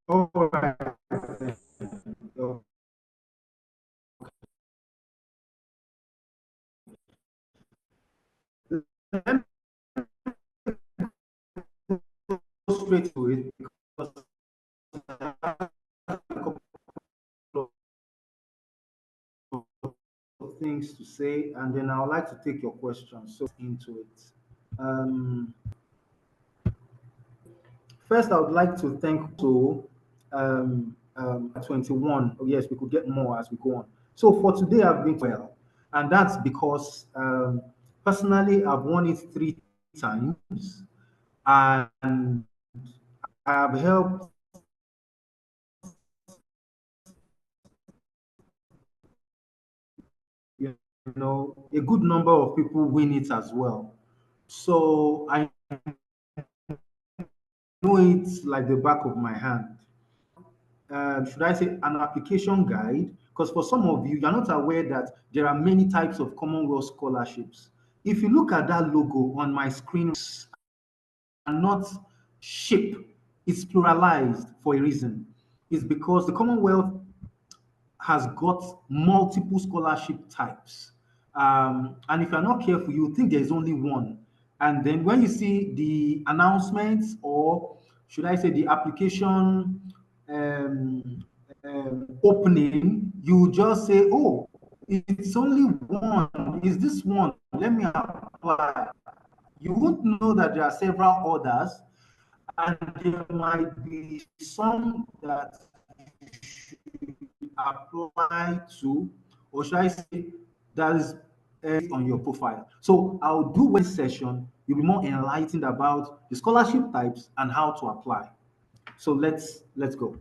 All right. Let me go straight to it because I have a couple of things to say, and then I would like to take your questions. So into it. Um, First, I would like to thank 21. Oh, yes, we could get more as we go on. So for today, I've been well, and that's because personally, I've won it 3 times, and I've helped you a good number of people win it as well. So I know it like the back of my hand. Should I say, an application guide? Because for some of you, you're not aware that there are many types of Commonwealth scholarships. If you look at that logo on my screen, and not ship, it's pluralized for a reason. It's because the Commonwealth has got multiple scholarship types. And if you're not careful, you think there's only one. And then when you see the announcements, or should I say the application um, opening, you just say, oh, it's only one. Is this one? Let me apply. You won't know that there are several others, and there might be some that apply to, or should I say, that is on your profile. So I'll do one session. You'll be more enlightened about the scholarship types and how to apply. So let's go.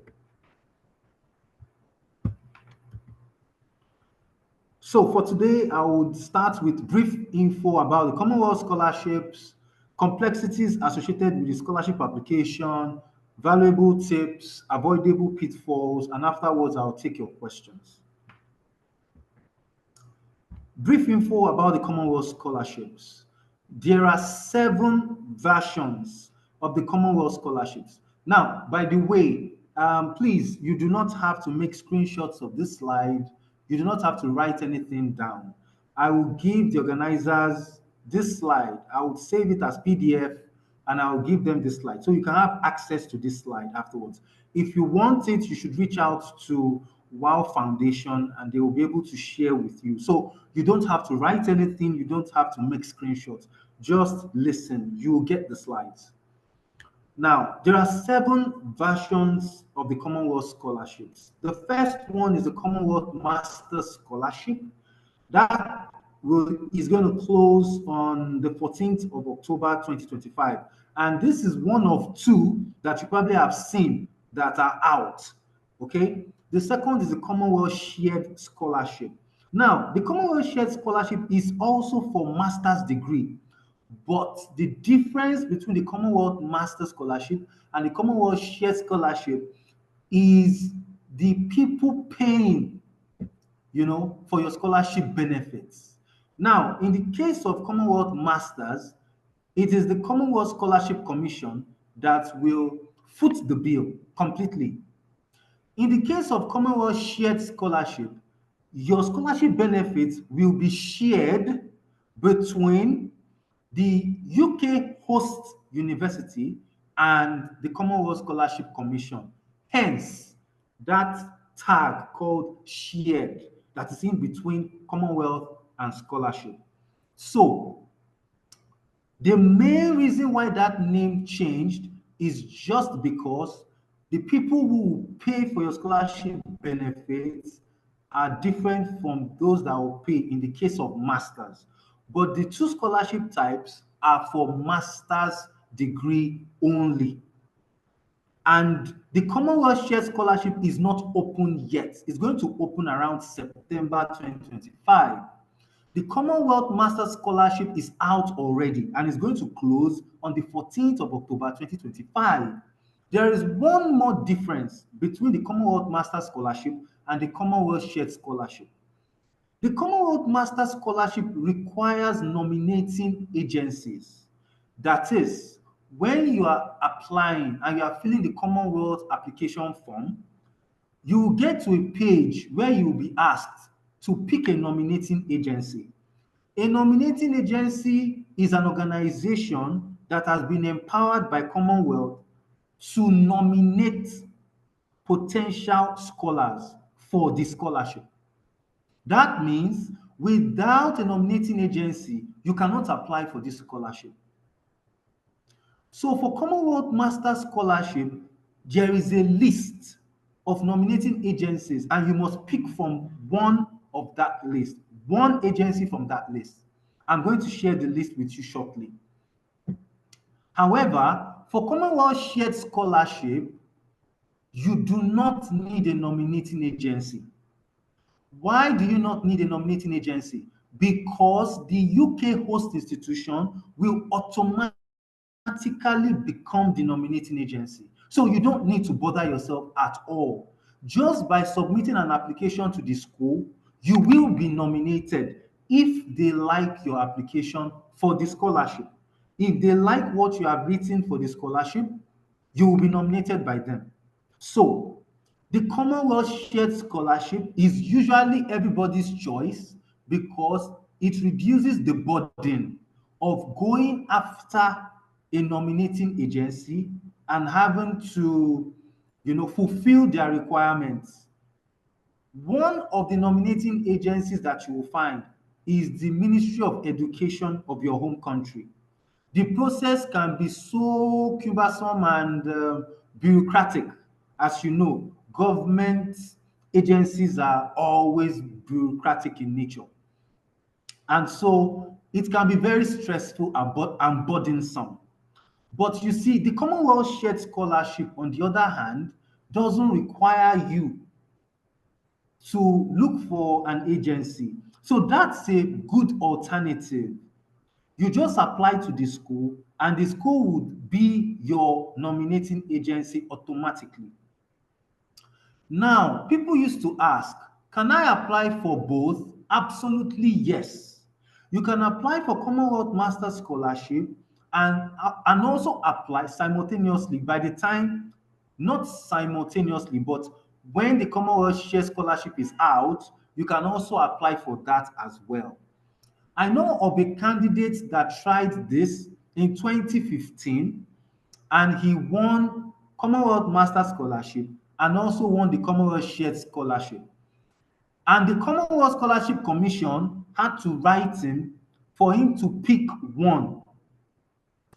So for today, I would start with brief info about the Commonwealth scholarships, complexities associated with the scholarship application, valuable tips, avoidable pitfalls, and afterwards I'll take your questions. Brief info about the Commonwealth scholarships. There are 7 versions of the Commonwealth scholarships. Now, by the way, please, you do not have to make screenshots of this slide. You do not have to write anything down. I will give the organizers this slide. I would save it as PDF, and I'll give them this slide. So you can have access to this slide afterwards. If you want it, you should reach out to WAAW Foundation and they will be able to share with you. So you don't have to write anything, you don't have to make screenshots. Just listen, you will get the slides. Now, there are 7 versions of the Commonwealth scholarships. The first one is the Commonwealth Master Scholarship. That is going to close on the 14th of October 2025. And this is one of 2 that you probably have seen that are out. Okay. The second is the Commonwealth Shared Scholarship. Now, the Commonwealth Shared Scholarship is also for master's degree. But the difference between the Commonwealth Master Scholarship and the Commonwealth Shared Scholarship is the people paying, for your scholarship benefits. Now, in the case of Commonwealth Masters, it is the Commonwealth Scholarship Commission that will foot the bill completely. In the case of Commonwealth Shared Scholarship, your scholarship benefits will be shared between the UK host university and the Commonwealth Scholarship Commission. Hence, that tag called shared that is in between Commonwealth and scholarship. So, the main reason why that name changed is just because the people who pay for your scholarship benefits are different from those that will pay in the case of masters. But the 2 scholarship types are for master's degree only. And the Commonwealth Shared Scholarship is not open yet. It's going to open around September 2025. The Commonwealth Master Scholarship is out already and is going to close on the 14th of October 2025. There is one more difference between the Commonwealth Master Scholarship and the Commonwealth Shared Scholarship. The Commonwealth Master Scholarship requires nominating agencies. That is, when you are applying and you are filling the Commonwealth application form, you will get to a page where you will be asked to pick a nominating agency. A nominating agency is an organization that has been empowered by Commonwealth to nominate potential scholars for the scholarship. That means without a nominating agency, you cannot apply for this scholarship. So for Commonwealth Master Scholarship, there is a list of nominating agencies, and you must pick from one of that list, one agency from that list. I'm going to share the list with you shortly. However, for Commonwealth Shared Scholarship, you do not need a nominating agency. Why do you not need a nominating agency? Because the UK host institution will automatically become the nominating agency. So you don't need to bother yourself at all. Just by submitting an application to the school, you will be nominated if they like your application for the scholarship. If they like what you have written for the scholarship, you will be nominated by them. So the Commonwealth Shared Scholarship is usually everybody's choice because it reduces the burden of going after a nominating agency and having to, fulfill their requirements. One of the nominating agencies that you will find is the Ministry of Education of your home country. The process can be so cumbersome and bureaucratic. As you know, government agencies are always bureaucratic in nature. And so it can be very stressful and burdensome. But you see, the Commonwealth Shared Scholarship, on the other hand, doesn't require you to look for an agency. So that's a good alternative. You just apply to the school, and the school would be your nominating agency automatically. Now, people used to ask, can I apply for both? Absolutely, yes. You can apply for Commonwealth Master Scholarship and also apply simultaneously by the time, not simultaneously, but when the Commonwealth Share Scholarship is out, you can also apply for that as well. I know of a candidate that tried this in 2015, and he won Commonwealth Master Scholarship and also won the Commonwealth Shared Scholarship. And the Commonwealth Scholarship Commission had to write him for him to pick one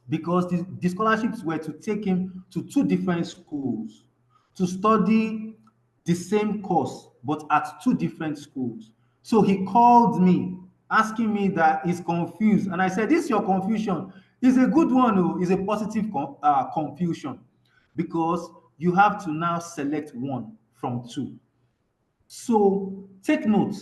because the scholarships were to take him to two different schools to study the same course but at two different schools. So he called me asking me that he's confused, and I said, this your confusion is a good one. Oh, is a positive confusion, because you have to now select one from two. So take note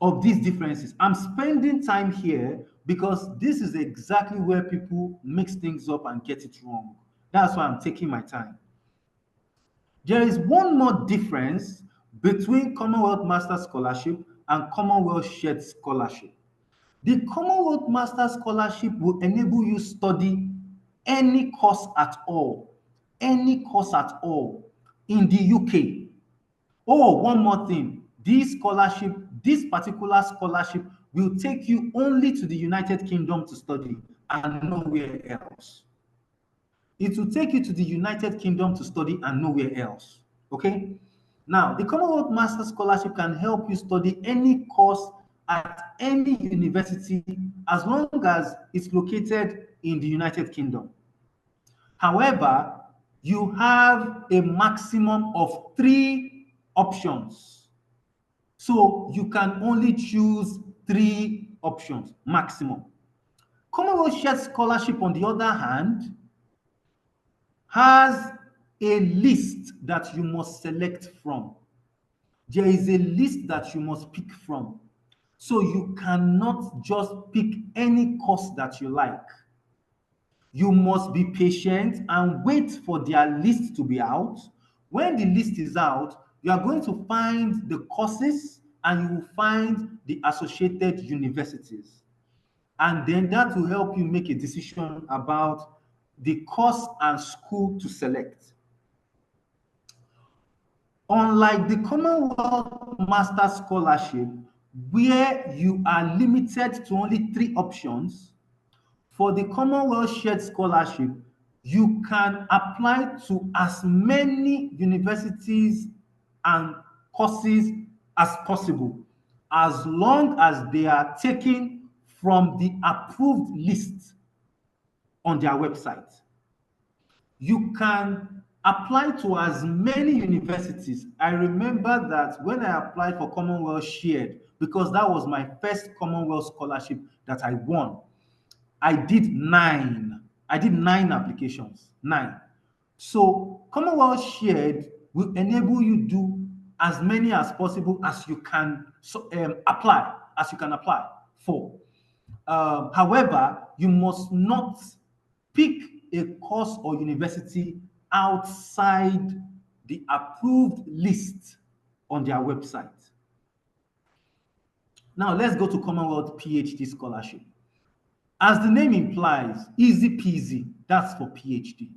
of these differences. I'm spending time here because this is exactly where people mix things up and get it wrong. That's why I'm taking my time. There is one more difference between Commonwealth Master Scholarship and Commonwealth Shared Scholarship. The Commonwealth Master Scholarship will enable you study any course at all in the UK. Oh, one more thing. This particular scholarship will take you only to the United Kingdom to study and nowhere else. It will take you to the United Kingdom to study and nowhere else. Okay? Now, the Commonwealth Master Scholarship can help you study any course at any university as long as it's located in the United Kingdom. However, you have a maximum of 3 options. So you can only choose 3 options maximum. Commonwealth Shared Scholarship, on the other hand, has a list that you must select from. There is a list that you must pick from. So you cannot just pick any course that you like. You must be patient and wait for their list to be out. When the list is out, you are going to find the courses and you will find the associated universities. And then that will help you make a decision about the course and school to select. Unlike the Commonwealth Master Scholarship, where you are limited to only 3 options, for the Commonwealth Shared Scholarship, you can apply to as many universities and courses as possible, as long as they are taken from the approved list on their website. You can apply to as many universities. I remember that when I applied for Commonwealth Shared, because that was my first Commonwealth scholarship that I won, I did 9. I did 9 applications. 9. So Commonwealth Shared will enable you do as many as possible as you can apply for. However, you must not pick a course or university outside the approved list on their website. Now let's go to Commonwealth PhD Scholarship. As the name implies, easy peasy, that's for PhD.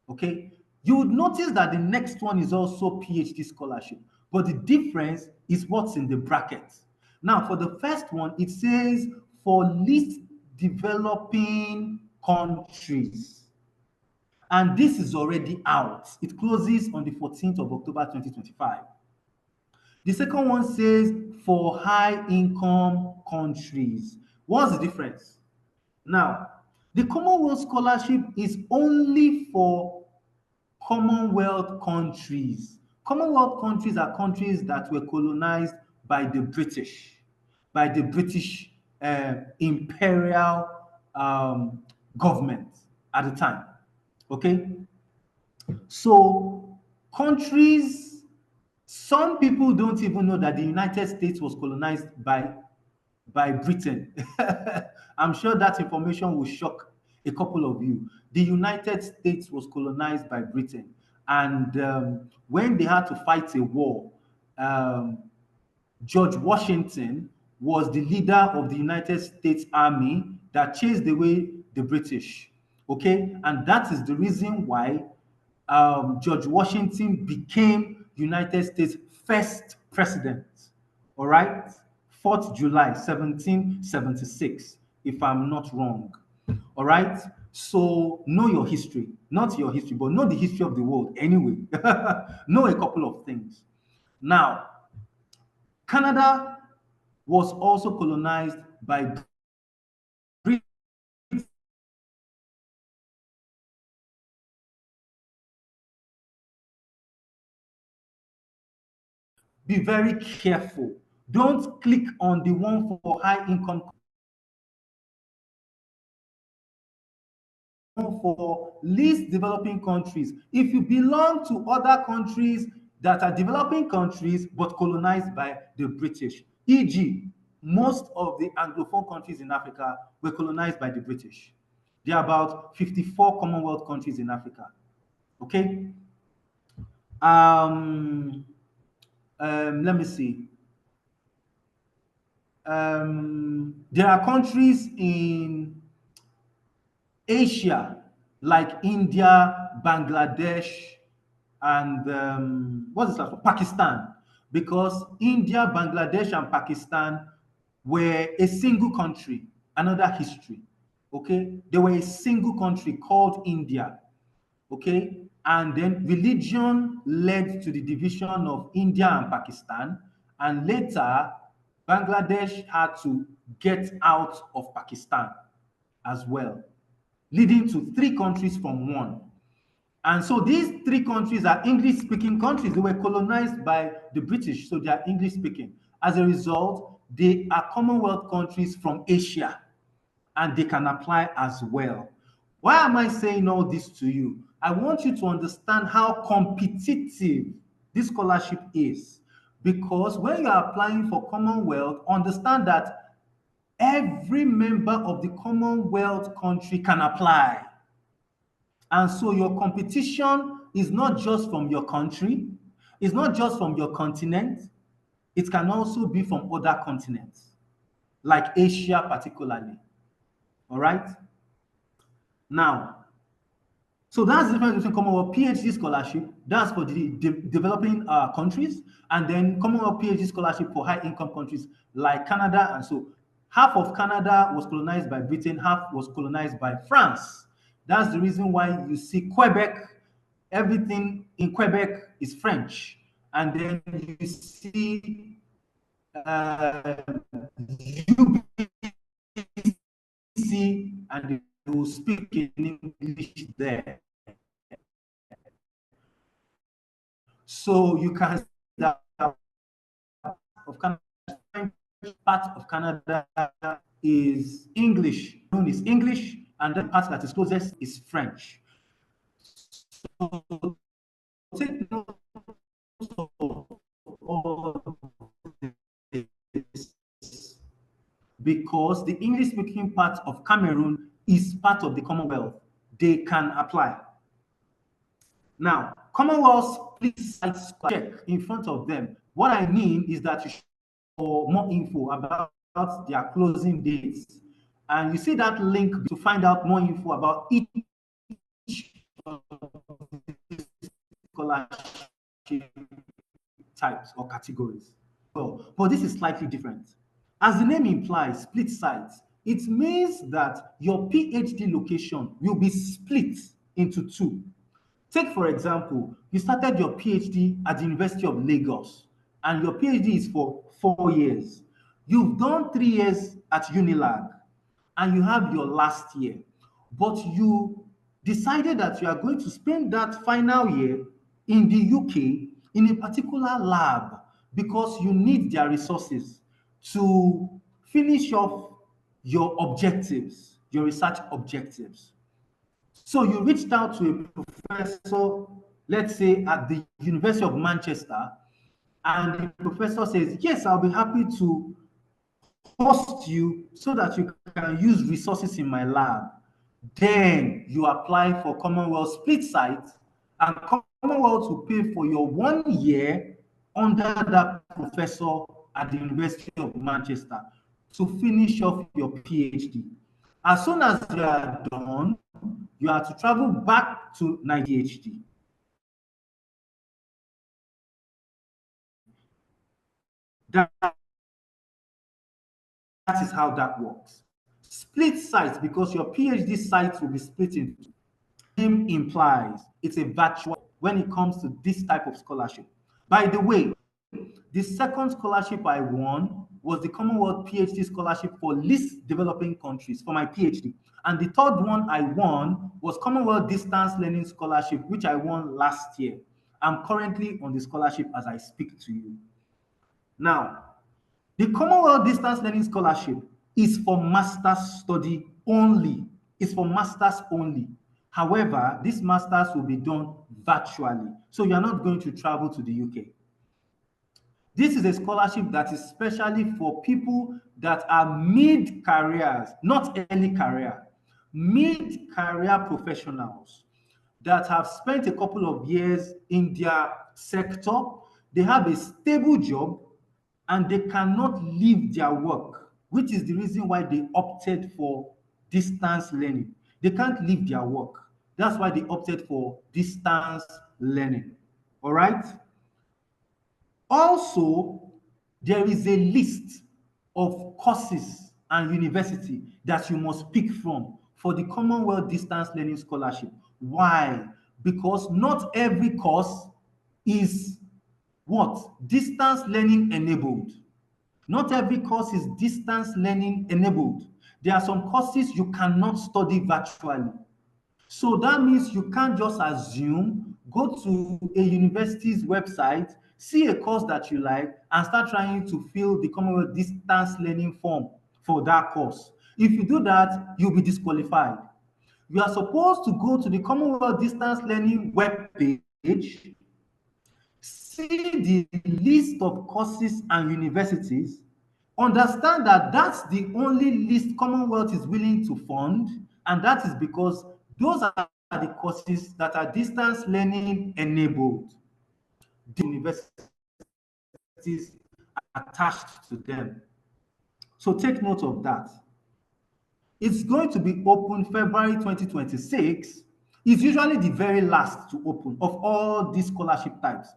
Okay? You would notice that the next one is also PhD scholarship, but the difference is what's in the bracket. Now, for the first one, it says for least developing countries. And this is already out. It closes on the 14th of October 2025. The second one says for high income countries. What's the difference? Now, the Commonwealth Scholarship is only for Commonwealth countries. Commonwealth countries are countries that were colonized by the British, imperial government at the time. Okay? So, countries, some people don't even know that the United States was colonized by Britain. I'm sure that information will shock a couple of you. The United States was colonized by Britain. And when they had to fight a war, George Washington was the leader of the United States Army that chased away the British. Okay, and that is the reason why George Washington became United States first president. All right, 4th July 1776, if I'm not wrong. All right, so know your history, not your history, but know the history of the world anyway. Know a couple of things. Now, Canada was also colonized by Britain. Be very careful. Don't click on the one for high income, for least developing countries. If you belong to other countries that are developing countries but colonized by the British, e.g., most of the Anglophone countries in Africa were colonized by the British. There are about 54 Commonwealth countries in Africa. Okay? Let me see. There are countries in Asia like India, Bangladesh, and what's this last one? Pakistan. Because India, Bangladesh, and Pakistan were a single country, another history. Okay, they were a single country called India. Okay, and then religion led to the division of India and Pakistan, and later Bangladesh had to get out of Pakistan as well, leading to 3 countries from one. And so these 3 countries are English-speaking countries. They were colonized by the British, so they are English-speaking. As a result, they are Commonwealth countries from Asia, and they can apply as well. Why am I saying all this to you? I want you to understand how competitive this scholarship is. Because when you are applying for Commonwealth, understand that every member of the Commonwealth country can apply. And so your competition is not just from your country, it's not just from your continent, it can also be from other continents, like Asia particularly. All right? Now, So that's the difference between Commonwealth PhD scholarship, that's for the developing countries, and then Commonwealth PhD scholarship for high income countries like Canada. And so half of Canada was colonized by Britain, half was colonized by France. That's the reason why you see Quebec, everything in Quebec is French. And then you see uh, UBC, and they will speak in English there. So you can see that of Canada, part of Canada is English, known is English, and the part that is closest is French. So take note of all this, because the English speaking part of Cameroon is part of the Commonwealth. They can apply. Now, Commonwealth, please check in front of them. What I mean is that you should for more info about their closing dates. And you see that link to find out more info about each scholarship types or categories. Well, but this is slightly different. As the name implies, split sites, it means that your PhD location will be split into two. Take, for example, you started your PhD at the University of Lagos, and your PhD is for 4 years. You've done 3 years at Unilag, and you have your last year, but you decided that you are going to spend that final year in the UK in a particular lab because you need their resources to finish off your objectives, your research objectives. So you reached out to a professor, let's say at the University of Manchester, and the professor says, yes, I'll be happy to host you so that you can use resources in my lab. Then you apply for Commonwealth split site, and Commonwealth will pay for your 1 year under that professor at the University of Manchester to finish off your PhD. As soon as you are done, you are to travel back to Nigeria PhD. That is how that works. Split sites, because your PhD sites will be split into. Name implies it's a virtual when it comes to this type of scholarship. By the way, the second scholarship I won was the Commonwealth PhD scholarship for least developing countries for my PhD. And the third one I won was Commonwealth Distance Learning Scholarship, which I won last year. I'm currently on the scholarship as I speak to you. Now, the Commonwealth Distance Learning Scholarship is for master's study only. It's for masters only. However, this masters will be done virtually. So you're not going to travel to the UK. This is a scholarship that is specially for people that are mid-careers, not early career, mid-career professionals that have spent a couple of years in their sector. They have a stable job and they cannot leave their work, which is the reason why they opted for distance learning. They can't leave their work. That's why they opted for distance learning. All right? Also, there is a list of courses and university that you must pick from for the Commonwealth Distance Learning Scholarship. Why? Because not every course is what? Distance learning enabled. Not every course is distance learning enabled. There are some courses you cannot study virtually. So that means you can't just assume, go to a university's website, see a course that you like, and start trying to fill the Commonwealth distance learning form for that course. If you do that, you'll be disqualified. You are supposed to go to the Commonwealth distance learning web page, see the list of courses and universities, understand that that's the only list Commonwealth is willing to fund, and that is because those are the courses that are distance learning enabled. The universities attached to them. So take note of that. It's going to be open February 2026. It's usually the very last to open of all these scholarship types.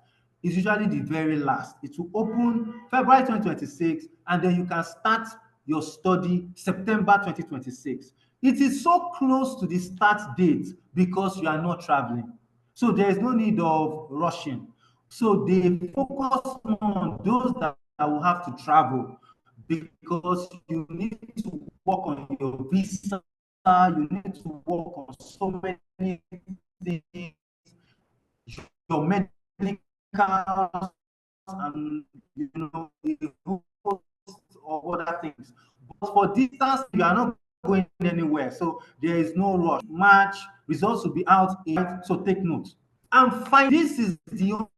It's usually the very last. It will open February 2026, and then you can start your study September 2026. It is so close to the start date because you are not traveling. So there is no need of rushing. So they focus on those that will have to travel because you need to work on your visa, you need to work on so many things, your medical and or other things. But for distance, you are not going anywhere. So there is no rush. March results will be out in, so take note. And finally, this is the only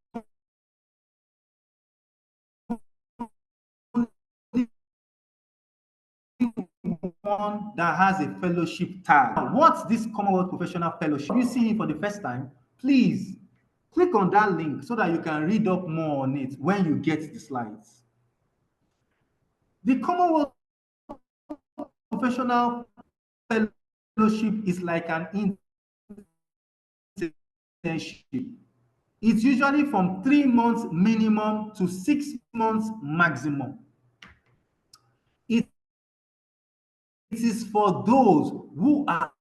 one that has a fellowship tag. Now, what's this Commonwealth Professional Fellowship? If you see it for the first time, please click on that link so that you can read up more on it when you get the slides. The Commonwealth Professional Fellowship is like an internship. It's usually from 3 months minimum to 6 months maximum. It is for those who are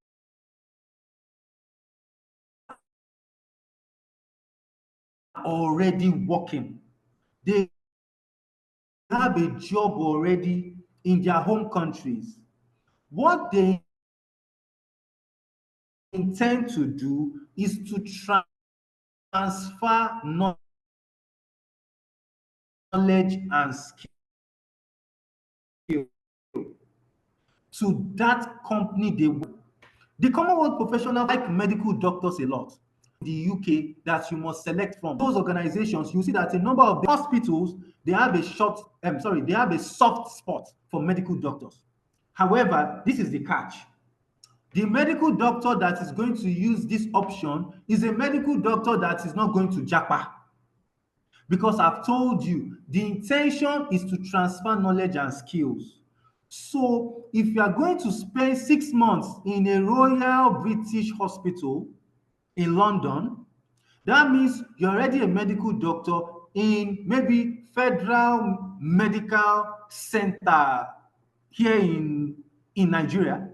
already working. They have a job already in their home countries. What they intend to do is to transfer knowledge and skill to that company they work. The Commonwealth professional like medical doctors a lot. In the UK, that you must select from those organizations, you see that a number of the hospitals they have a they have a soft spot for medical doctors. However, this is the catch. The medical doctor that is going to use this option is a medical doctor that is not going to japa. Because I've told you, the intention is to transfer knowledge and skills. So if you are going to spend 6 months in a Royal British Hospital in London, that means you're already a medical doctor in maybe Federal Medical Center here in Nigeria.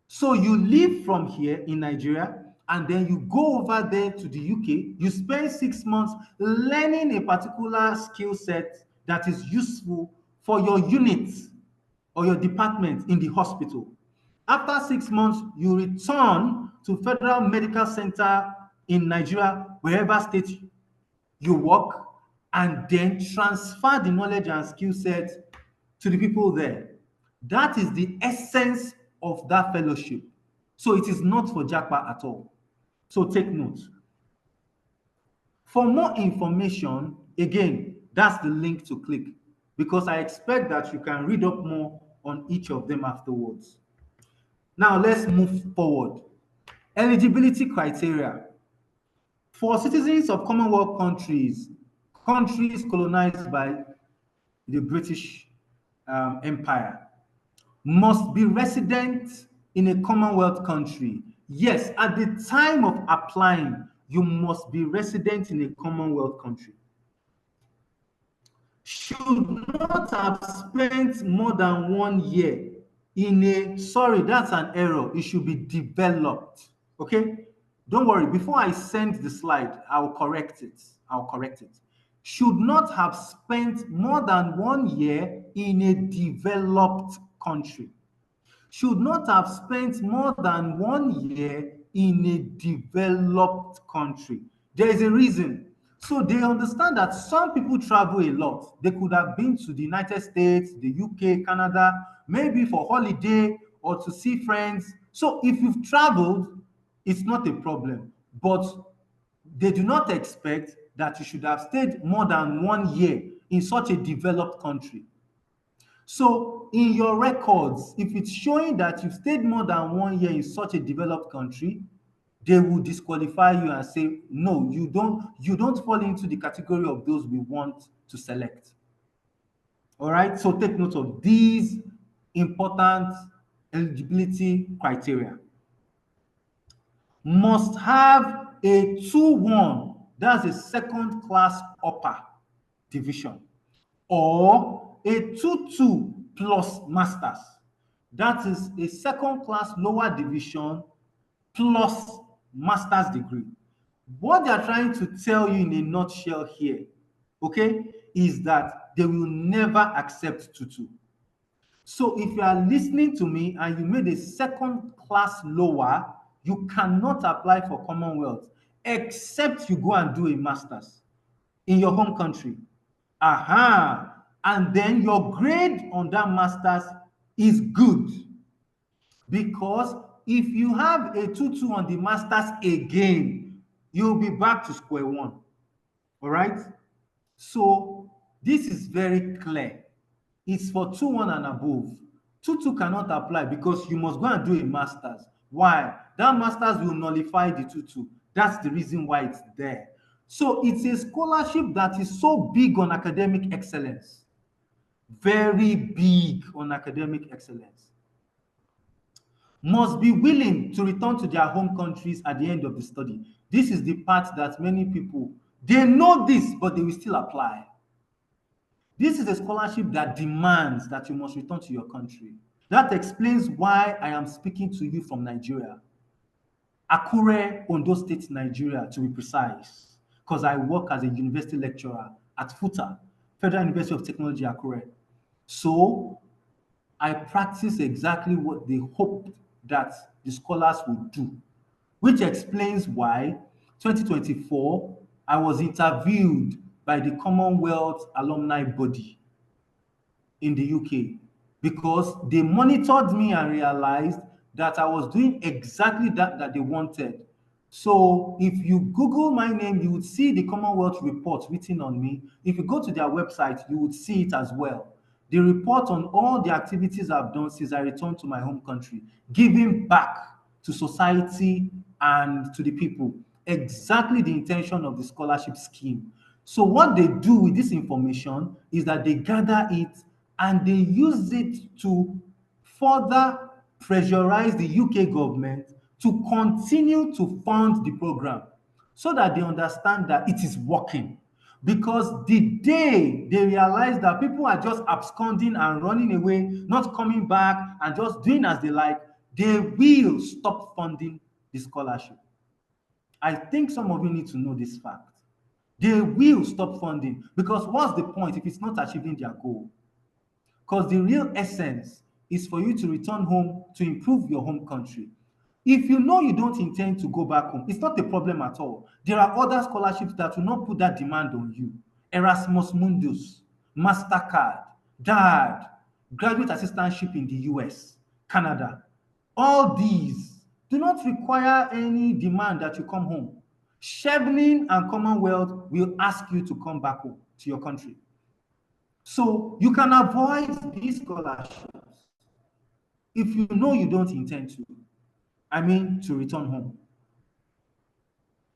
So you leave from here in Nigeria and then you go over there to the UK. You spend 6 months learning a particular skill set that is useful for your unit or your department in the hospital. After 6 months, you return to Federal Medical Center in Nigeria, wherever state you work, and then transfer the knowledge and skill set to the people there. That is the essence of that fellowship. So it is not for JAPA at all. So take note. For more information, again, that's the link to click because I expect that you can read up more on each of them afterwards. Now let's move forward. Eligibility criteria. For citizens of Commonwealth countries colonized by the British Empire, must be resident in a Commonwealth country. Yes, at the time of applying, you must be resident in a Commonwealth country. Should not have spent more than 1 year in a, sorry, that's an error. It should be developed. Okay? Don't worry. Before I send the slide, I'll correct it. Should not have spent more than 1 year in a developed country. Should not have spent more than 1 year in a developed country. There is a reason. So they understand that some people travel a lot. They could have been to the United States, the UK, Canada, maybe for holiday or to see friends. So if you've traveled, it's not a problem. But they do not expect that you should have stayed more than 1 year in such a developed country. So in your records, if it's showing that you've stayed more than 1 year in such a developed country, they will disqualify you and say, no, you don't fall into the category of those we want to select. All right, so take note of these important eligibility criteria. must have a 2-1, that's a second class upper division, or a 2-2 plus masters, that is a second class lower division plus master's degree. What they are trying to tell you in a nutshell here, okay, is that they will never accept 2-2. So if you are listening to me and you made a second class lower, you cannot apply for Commonwealth except you go and do a master's in your home country. Aha! And then your grade on that master's is good. Because if you have a 2-2 on the master's again, you'll be back to square one. All right? So this is very clear. It's for 2-1 and above. 2-2 cannot apply because you must go and do a master's. Why? That master's will nullify the 2-2. That's the reason why it's there. So it's a scholarship that is so big on academic excellence. Very big on academic excellence. Must be willing to return to their home countries at the end of the study. This is the part that many people, they know this, but they will still apply. This is a scholarship that demands that you must return to your country. That explains why I am speaking to you from Nigeria. Akure, Ondo State, Nigeria, to be precise, because I work as a university lecturer at FUTA, Federal University of Technology, Akure. So I practice exactly what they hoped that the scholars would do, which explains why 2024, I was interviewed by the Commonwealth alumni body in the UK because they monitored me and realized that I was doing exactly that they wanted. So if you Google my name, you would see the Commonwealth report written on me. If you go to their website, you would see it as well. The report on all the activities I've done since I returned to my home country, giving back to society and to the people. Exactly the intention of the scholarship scheme. So what they do with this information is that they gather it and they use it to further pressurize the UK government to continue to fund the program so that they understand that it is working. Because the day they realize that people are just absconding and running away, not coming back and just doing as they like, they will stop funding the scholarship. I think some of you need to know this fact. They will stop funding because what's the point if it's not achieving their goal? Because the real essence is for you to return home to improve your home country. If you know you don't intend to go back home, it's not a problem at all. There are other scholarships that will not put that demand on you. Erasmus Mundus, MasterCard, DAD, graduate assistantship in the US, Canada. All these do not require any demand that you come home. Chevening and Commonwealth will ask you to come back home to your country. So you can avoid these scholarships if you know you don't intend to. To return home.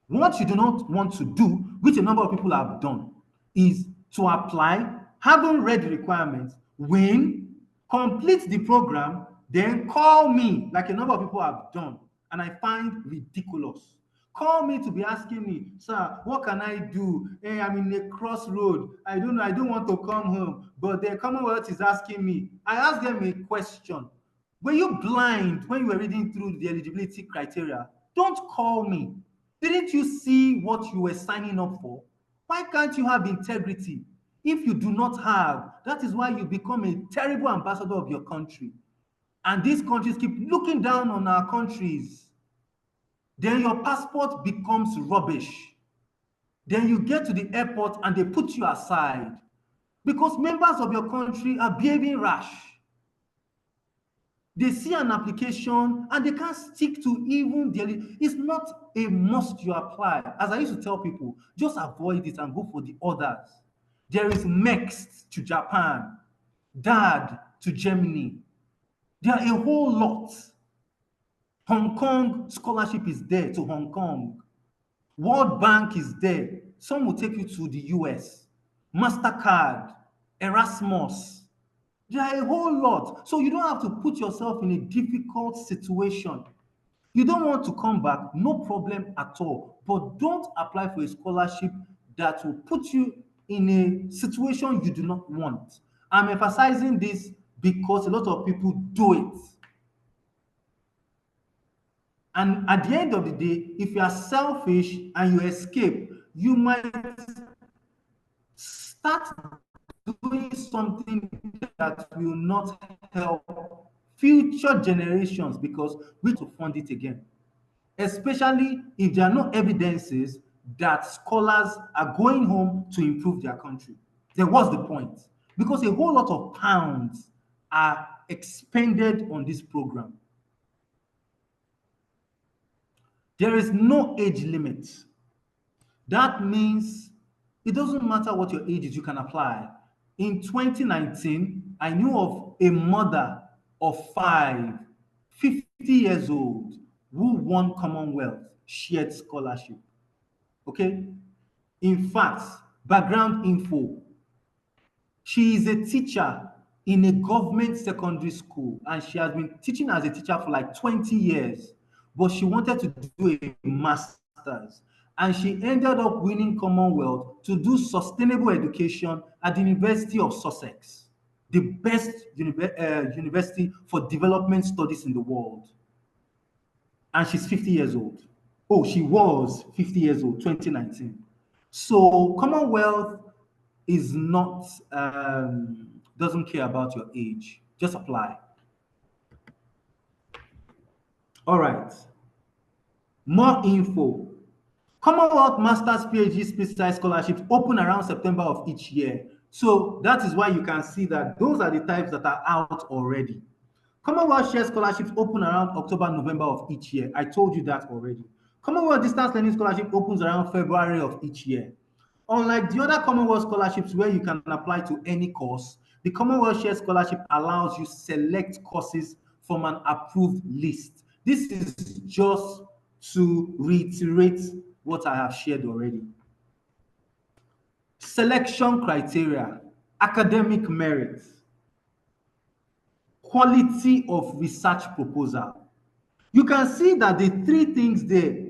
What you do not want to do, which a number of people have done, is to apply, haven't read the requirements, win, complete the program, then call me, like a number of people have done, and I find ridiculous. Call me to be asking me, sir, what can I do? Hey, I'm in a crossroad. I don't know, I don't want to come home, but the Commonwealth is asking me. I asked them a question. Were you blind when you were reading through the eligibility criteria? Don't call me. Didn't you see what you were signing up for? Why can't you have integrity? If you do not have, that is why you become a terrible ambassador of your country. And these countries keep looking down on our countries. Then your passport becomes rubbish. Then you get to the airport and they put you aside because members of your country are behaving rash. They see an application and they can't stick to even the, it's not a must you apply. As I used to tell people, just avoid it and go for the others. There is MEXT to Japan, DAD to Germany. There are a whole lot. Hong Kong scholarship is there to Hong Kong. World Bank is there. Some will take you to the US. MasterCard, Erasmus. There are a whole lot. So you don't have to put yourself in a difficult situation. You don't want to come back, no problem at all. But don't apply for a scholarship that will put you in a situation you do not want. I'm emphasizing this because a lot of people do it. And at the end of the day, if you are selfish and you escape, you might start doing something that will not help future generations because we to fund it again, especially if there are no evidences that scholars are going home to improve their country. Then what's the point? Because a whole lot of pounds are expended on this program. There is no age limit. That means it doesn't matter what your age is, you can apply. In 2019, I knew of a mother of five, 50 years old, who won Commonwealth shared scholarship. Okay? In fact, background info, she is a teacher in a government secondary school and she has been teaching as a teacher for like 20 years, but she wanted to do a master's and she ended up winning Commonwealth to do sustainable education at the University of Sussex, the best university for development studies in the world. And she's 50 years old. Oh, she was 50 years old, 2019. So Commonwealth is not doesn't care about your age. Just apply. All right. More info. Commonwealth Masters PhD specialized scholarships open around September of each year. So that is why you can see that those are the types that are out already. Commonwealth Share Scholarships open around October, November of each year. I told you that already. Commonwealth Distance Learning Scholarship opens around February of each year. Unlike the other Commonwealth scholarships where you can apply to any course, the Commonwealth Share Scholarship allows you select courses from an approved list. This is just to reiterate what I have shared already. Selection criteria, academic merit, quality of research proposal. You can see that the three things there,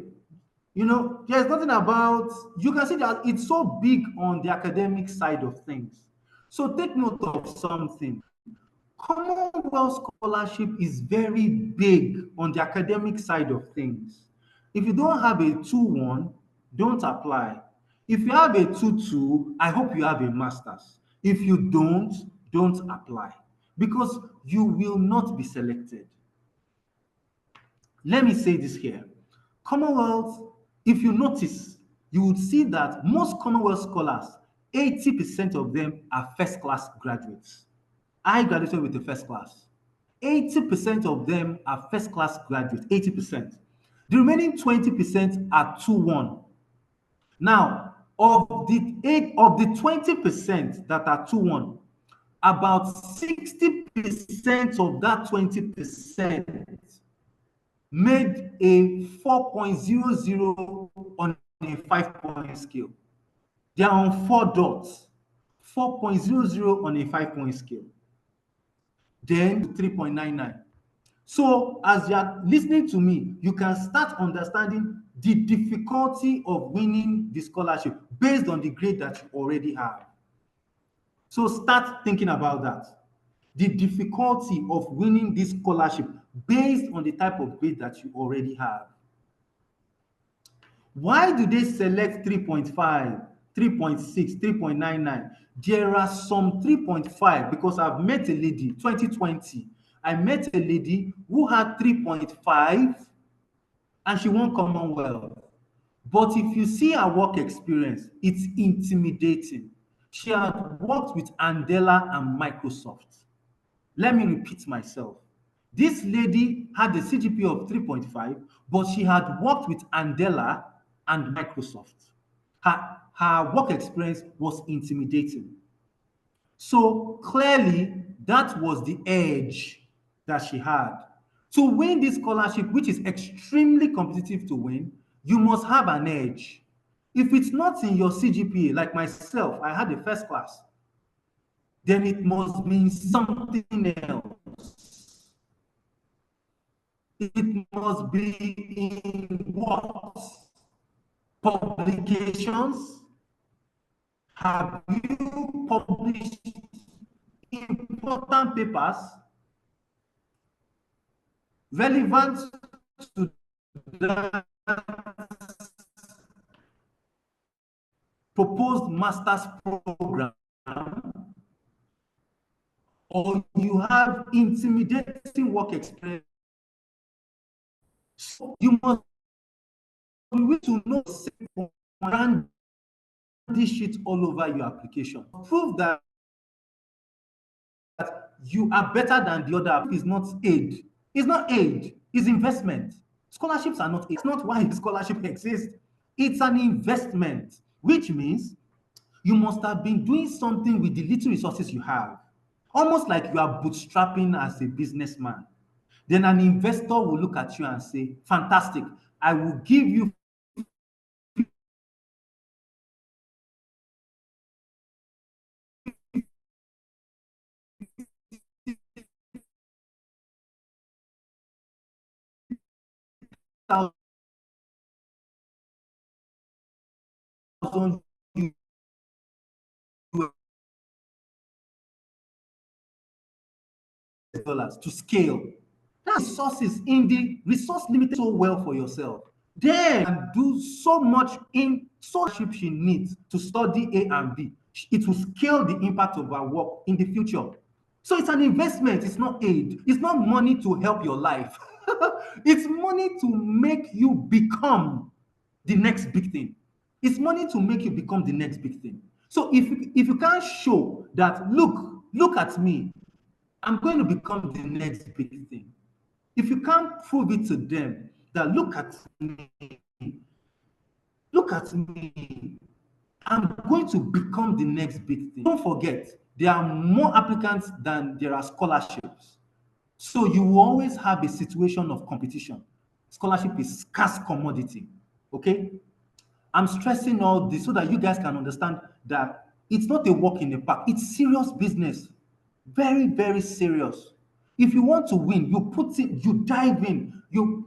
there's nothing about, you can see that it's so big on the academic side of things. So take note of something. Commonwealth scholarship is very big on the academic side of things. If you don't have a 2-1, don't apply. If you have a 2-2, I hope you have a master's. If you don't apply because you will not be selected. Let me say this here. Commonwealth, if you notice, you would see that most Commonwealth scholars, 80% of them are first-class graduates. I graduated with the first class. 80% of them are first-class graduates, 80%. The remaining 20% are 2-1. Now, of the 20% that are 2-1, about 60% of that 20% made a 4.00 on a 5-point scale. They are on 4 dots, 4.00 on a 5-point scale. Then 3.99. So as you are listening to me, you can start understanding the difficulty of winning the scholarship based on the grade that you already have. So start thinking about that. The difficulty of winning this scholarship based on the type of grade that you already have. Why do they select 3.5, 3.6, 3.99? There are some 3.5 because I've met a lady, 2020. I met a lady who had 3.5 and she won Commonwealth. But if you see her work experience, it's intimidating. She had worked with Andela and Microsoft. Let me repeat myself. This lady had a CGPA of 3.5, but she had worked with Andela and Microsoft. Her work experience was intimidating. So clearly, that was the edge that she had. To win this scholarship, which is extremely competitive to win, you must have an edge. If it's not in your CGPA, like myself, I had a first class, then it must mean something else. It must be in what? Publications. Have you published important papers relevant to the proposed master's program, or you have intimidating work experience? So you must be able to know and dish it all over your application. Prove that you are better than the other. Is not aid. It's not aid. It's investment. Scholarships are not aid. It's not why scholarship exists. It's an investment, which means you must have been doing something with the little resources you have, almost like you are bootstrapping as a businessman. Then an investor will look at you and say, fantastic, I will give you $1,000 to scale. That's resources in the resource limited so well for yourself. Then and do so much in scholarship she needs to study A and B. It will scale the impact of our work in the future. So it's an investment, it's not aid. It's not money to help your life. It's money to make you become the next big thing. It's money to make you become the next big thing. So if you can't show that, look at me, I'm going to become the next big thing. If you can't prove it to them that look at me, I'm going to become the next big thing. Don't forget, there are more applicants than there are scholarships. So you will always have a situation of competition. Scholarship is scarce commodity. Okay? I'm stressing all this so that you guys can understand that it's not a walk in the park. It's serious business. Very, very serious. If you want to win, you put it, you dive in, you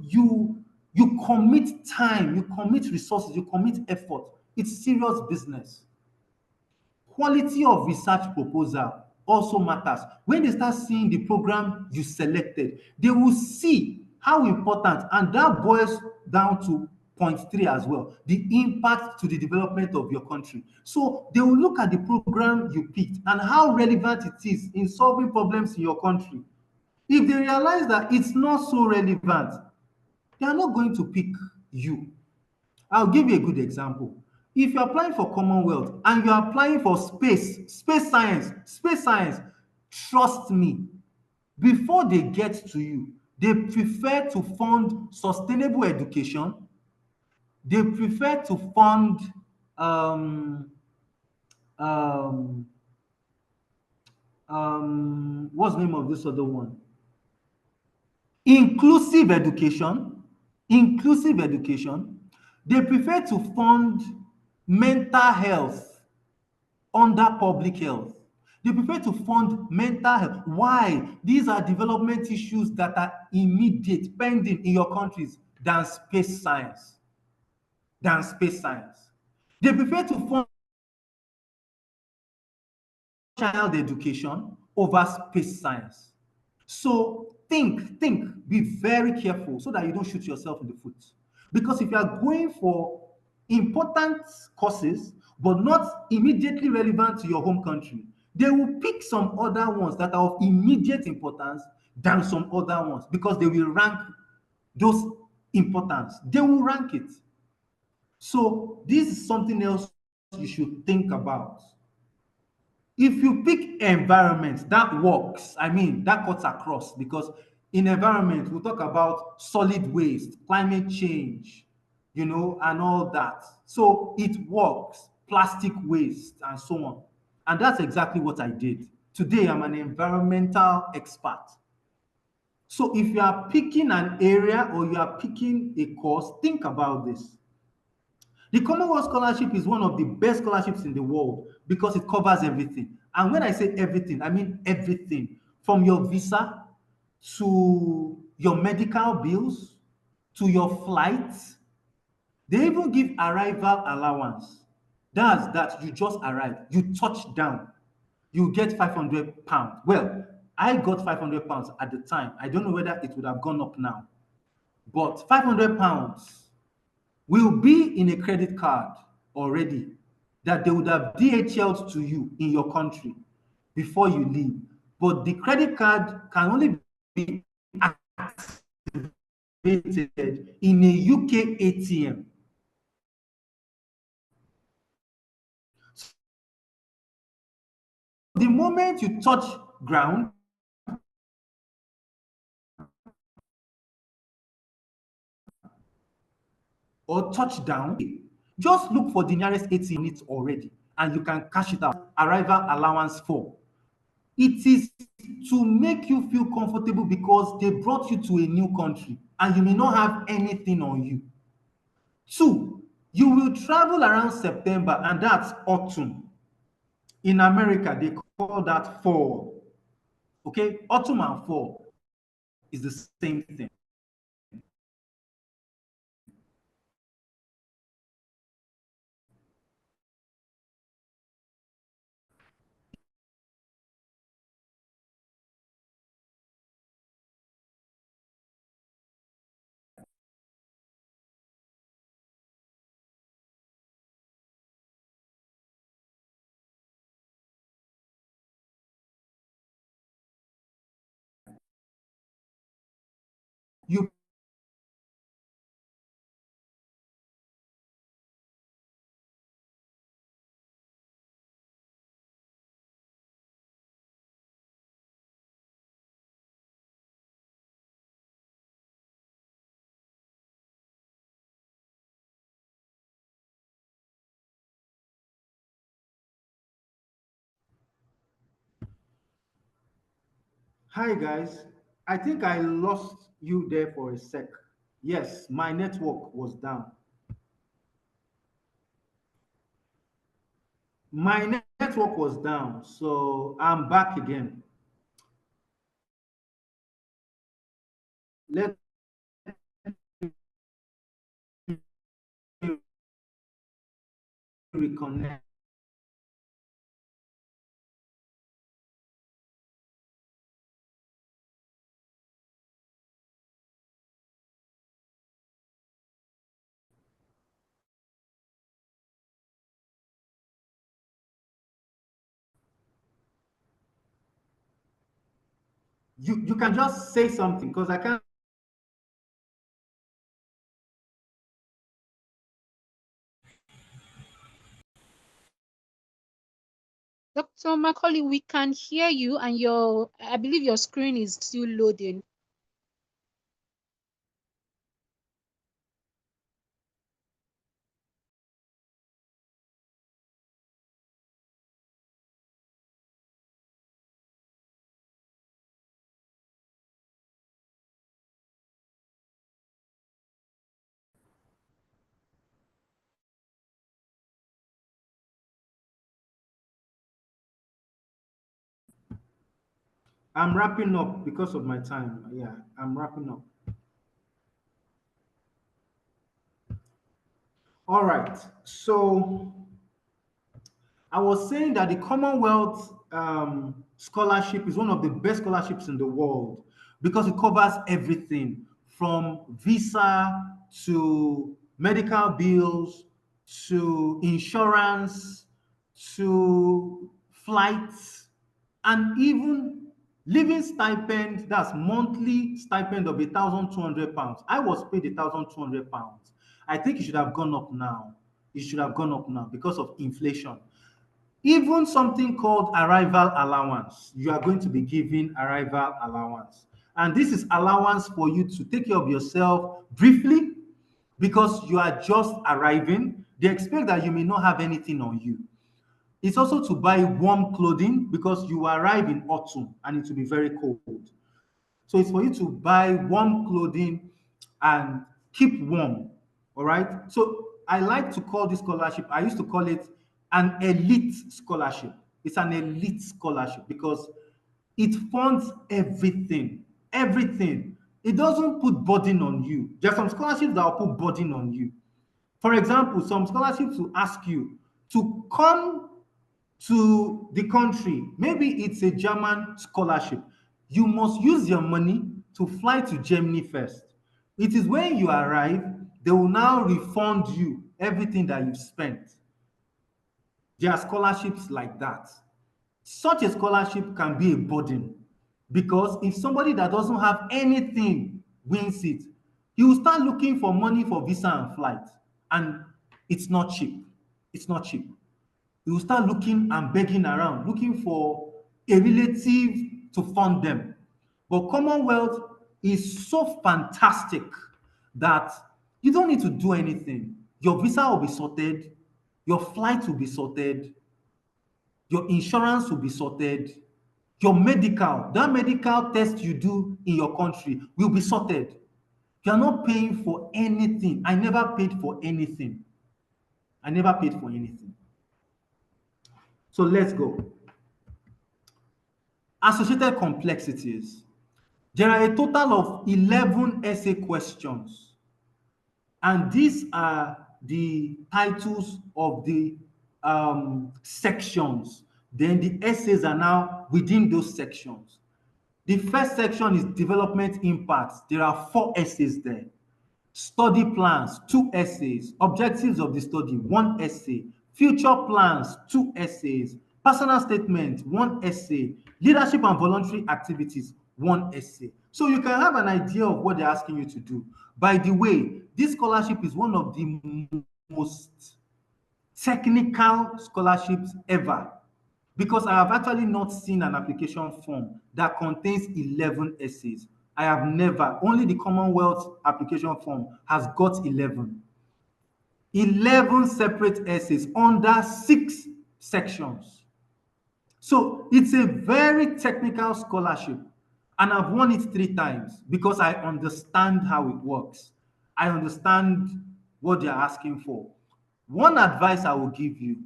commit time, you commit resources, you commit effort. It's serious business. Quality of research proposal also matters. When they start seeing the program you selected, they will see how important, and that boils down to point three as well, the impact to the development of your country. So they will look at the program you picked and how relevant it is in solving problems in your country. If they realize that it's not so relevant, they are not going to pick you. I'll give you a good example. If you're applying for Commonwealth and you're applying for space science, trust me, before they get to you, they prefer to fund sustainable education. They prefer to fund um, um, what's the name of this other one? Inclusive education. Inclusive education. They prefer to fund mental health under public health. They prefer to fund mental health. Why? These are development issues that are immediate, pending in your countries than space science. They prefer to fund child education over space science. So be very careful so that you don't shoot yourself in the foot. Because if you are going for important courses but not immediately relevant to your home country, they will pick some other ones that are of immediate importance than some other ones because they will rank those importance. They will rank it. So this is something else you should think about. If you pick environment, that works. I mean, that cuts across because in environment, we'll talk about solid waste, climate change, and all that. So it works, plastic waste, and so on. And that's exactly what I did. Today, I'm an environmental expert. So if you are picking an area or you are picking a course, think about this. The Commonwealth Scholarship is one of the best scholarships in the world because it covers everything. And when I say everything, I mean everything from your visa to your medical bills, to your flights. They even give arrival allowance. That's that you just arrived, you touch down, you get £500. Well, I got £500 at the time. I don't know whether it would have gone up now, but £500 will be in a credit card already that they would have DHL'd to you in your country before you leave. But the credit card can only be activated in a UK ATM. The moment you touch ground or touch down, just look for the nearest ATM unit already and you can cash it out. Arrival allowance for. It is to make you feel comfortable because they brought you to a new country and you may not have anything on you. Two, you will travel around September and that's autumn. In America, they call that fall. Okay, autumn and fall is the same thing. You Hi guys, I think I lost you there for a sec. Yes, my network was down. My network was down, so I'm back again. Let me reconnect. You can just say something because I can't. Dr. Macaulay, we can hear you, and I believe your screen is still loading. I'm wrapping up because of my time. Yeah, I'm wrapping up. All right. So I was saying that the Commonwealth Scholarship is one of the best scholarships in the world because it covers everything from visa to medical bills to insurance to flights and even living stipend. That's monthly stipend of £1,200. I was paid £1,200. I think it should have gone up now. It should have gone up now because of inflation. Even something called arrival allowance, you are going to be given arrival allowance. And this is allowance for you to take care of yourself briefly because you are just arriving. They expect that you may not have anything on you. It's also to buy warm clothing because you arrive in autumn and it will be very cold. So it's for you to buy warm clothing and keep warm. All right. So I like to call this scholarship, I used to call it an elite scholarship. It's an elite scholarship because it funds everything, everything. It doesn't put burden on you. There are some scholarships that will put burden on you. For example, some scholarships will ask you to come to the country. Maybe it's a German scholarship. You must use your money to fly to Germany first. It is when you arrive, they will now refund you everything that you've spent. There are scholarships like that. Such a scholarship can be a burden because if somebody that doesn't have anything wins it, he will start looking for money for visa and flight, and it's not cheap. It's not cheap. He will start looking and begging around, looking for a relative to fund them. But Commonwealth is so fantastic that you don't need to do anything. Your visa will be sorted, your flight will be sorted, your insurance will be sorted, your medical, that medical test you do in your country will be sorted. You are not paying for anything. I never paid for anything. I never paid for anything. So let's go. Associated complexities. There are a total of 11 essay questions, and these are the titles of the sections. Then the essays are now within those sections. The first section is development impacts. There are 4 essays there. Study plans, 2 essays. Objectives of the study, 1 essay. Future plans, 2 essays. Personal statement, 1 essay. Leadership and voluntary activities, 1 essay. So you can have an idea of what they're asking you to do. By the way, this scholarship is one of the most technical scholarships ever, because I have actually not seen an application form that contains 11 essays. I have never. Only the Commonwealth application form has got 11. 11 separate essays under 6 sections. So it's a very technical scholarship, and I've won it 3 times because I understand how it works. I understand what they're asking for. One advice I will give you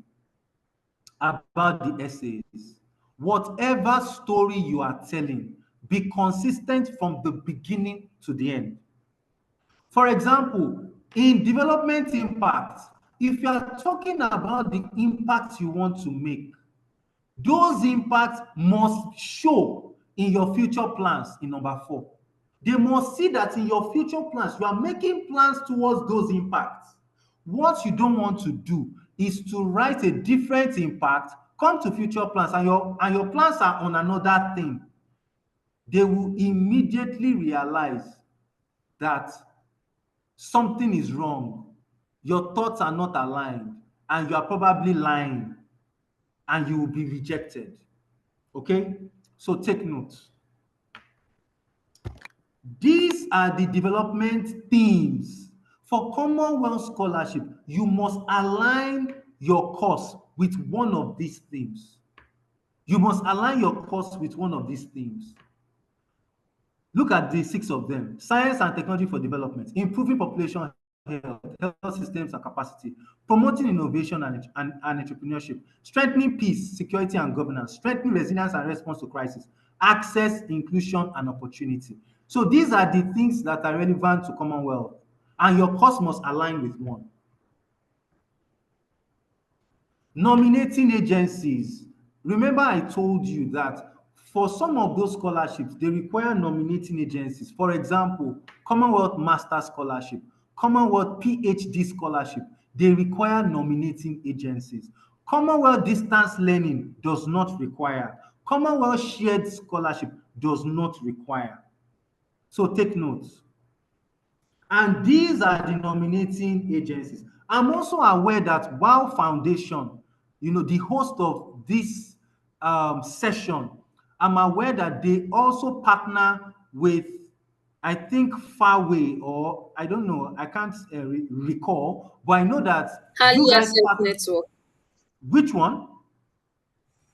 about the essays: whatever story you are telling, be consistent from the beginning to the end. For example, in development impact, if you are talking about the impact you want to make, those impacts must show in your future plans in number 4. They must see that in your future plans, you are making plans towards those impacts. What you don't want to do is to write a different impact, come to future plans, and your plans are on another thing. They will immediately realize that something is wrong. Your thoughts are not aligned, and you are probably lying, and you will be rejected. Okay? So take note. These are the development themes. For Commonwealth Scholarship, you must align your course with one of these themes. You must align your course with one of these themes. Look at the 6 of them. Science and technology for development, improving population health, health systems and capacity, promoting innovation and entrepreneurship, strengthening peace, security and governance, strengthening resilience and response to crisis, access, inclusion and opportunity. So these are the things that are relevant to Commonwealth, and your course must align with one. Nominating agencies. Remember I told you that for some of those scholarships, they require nominating agencies. For example, Commonwealth Master Scholarship, Commonwealth PhD Scholarship, they require nominating agencies. Commonwealth Distance Learning does not require. Commonwealth Shared Scholarship does not require. So take notes. And these are the nominating agencies. I'm also aware that WAAW Foundation, the host of this session, I'm aware that they also partner with, I think, Farway, or I don't know, I can't recall, but I know that you Hali guys Access partner. Network. Which one?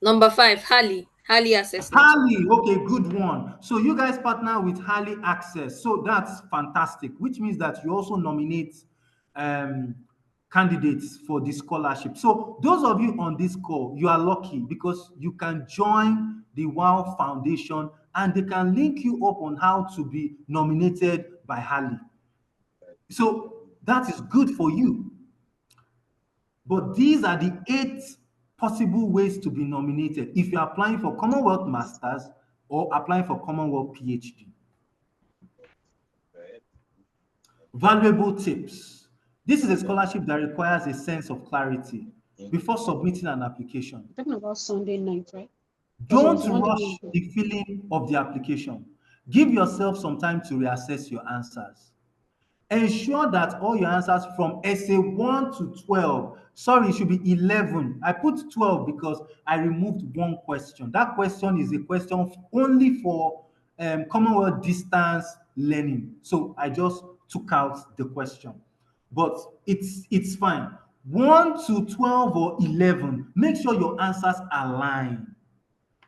Number 5, Hali Access Network. Harley, okay, good one. So you guys partner with Harley Access. So that's fantastic, which means that you also nominate um, candidates for the scholarship. So those of you on this call, you are lucky because you can join the WAAW Foundation and they can link you up on how to be nominated by Harley. So that is good for you. But these are the 8 possible ways to be nominated if you're applying for Commonwealth Masters or applying for Commonwealth PhD. Valuable tips. This is a scholarship that requires a sense of clarity before submitting an application. Talking about Sunday night, right? Don't rush the filling of the application. Give yourself some time to reassess your answers. Ensure that all your answers from essay 1 to 12, sorry, it should be 11. I put 12 because I removed one question. That question is a question only for Commonwealth distance learning. So I just took out the question. But it's fine. 1 to 12 or 11, make sure your answers align.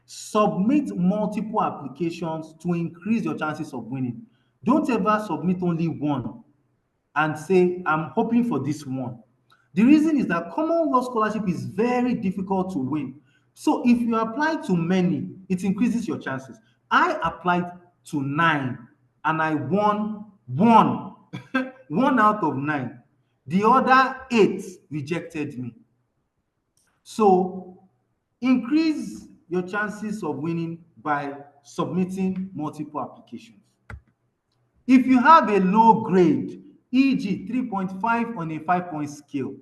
Submit multiple applications to increase your chances of winning. Don't ever submit only one and say, I'm hoping for this one. The reason is that Commonwealth Scholarship is very difficult to win. So if you apply to many, it increases your chances. I applied to 9 and I won 1, 1 out of 9. The other 8 rejected me. So increase your chances of winning by submitting multiple applications. If you have a low grade, e.g. 3.5 on a 5-point scale,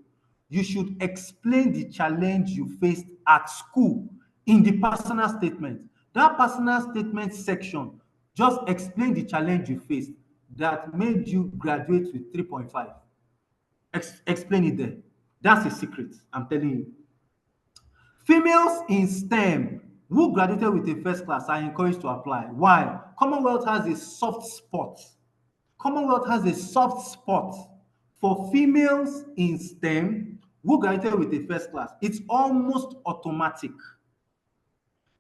you should explain the challenge you faced at school in the personal statement. That personal statement section, just explain the challenge you faced that made you graduate with 3.5. Explain it there. That's a secret, I'm telling you. Females in STEM who graduated with a first class are encouraged to apply. Why? Commonwealth has a soft spot. Commonwealth has a soft spot for females in STEM who graduated with a first class. It's almost automatic.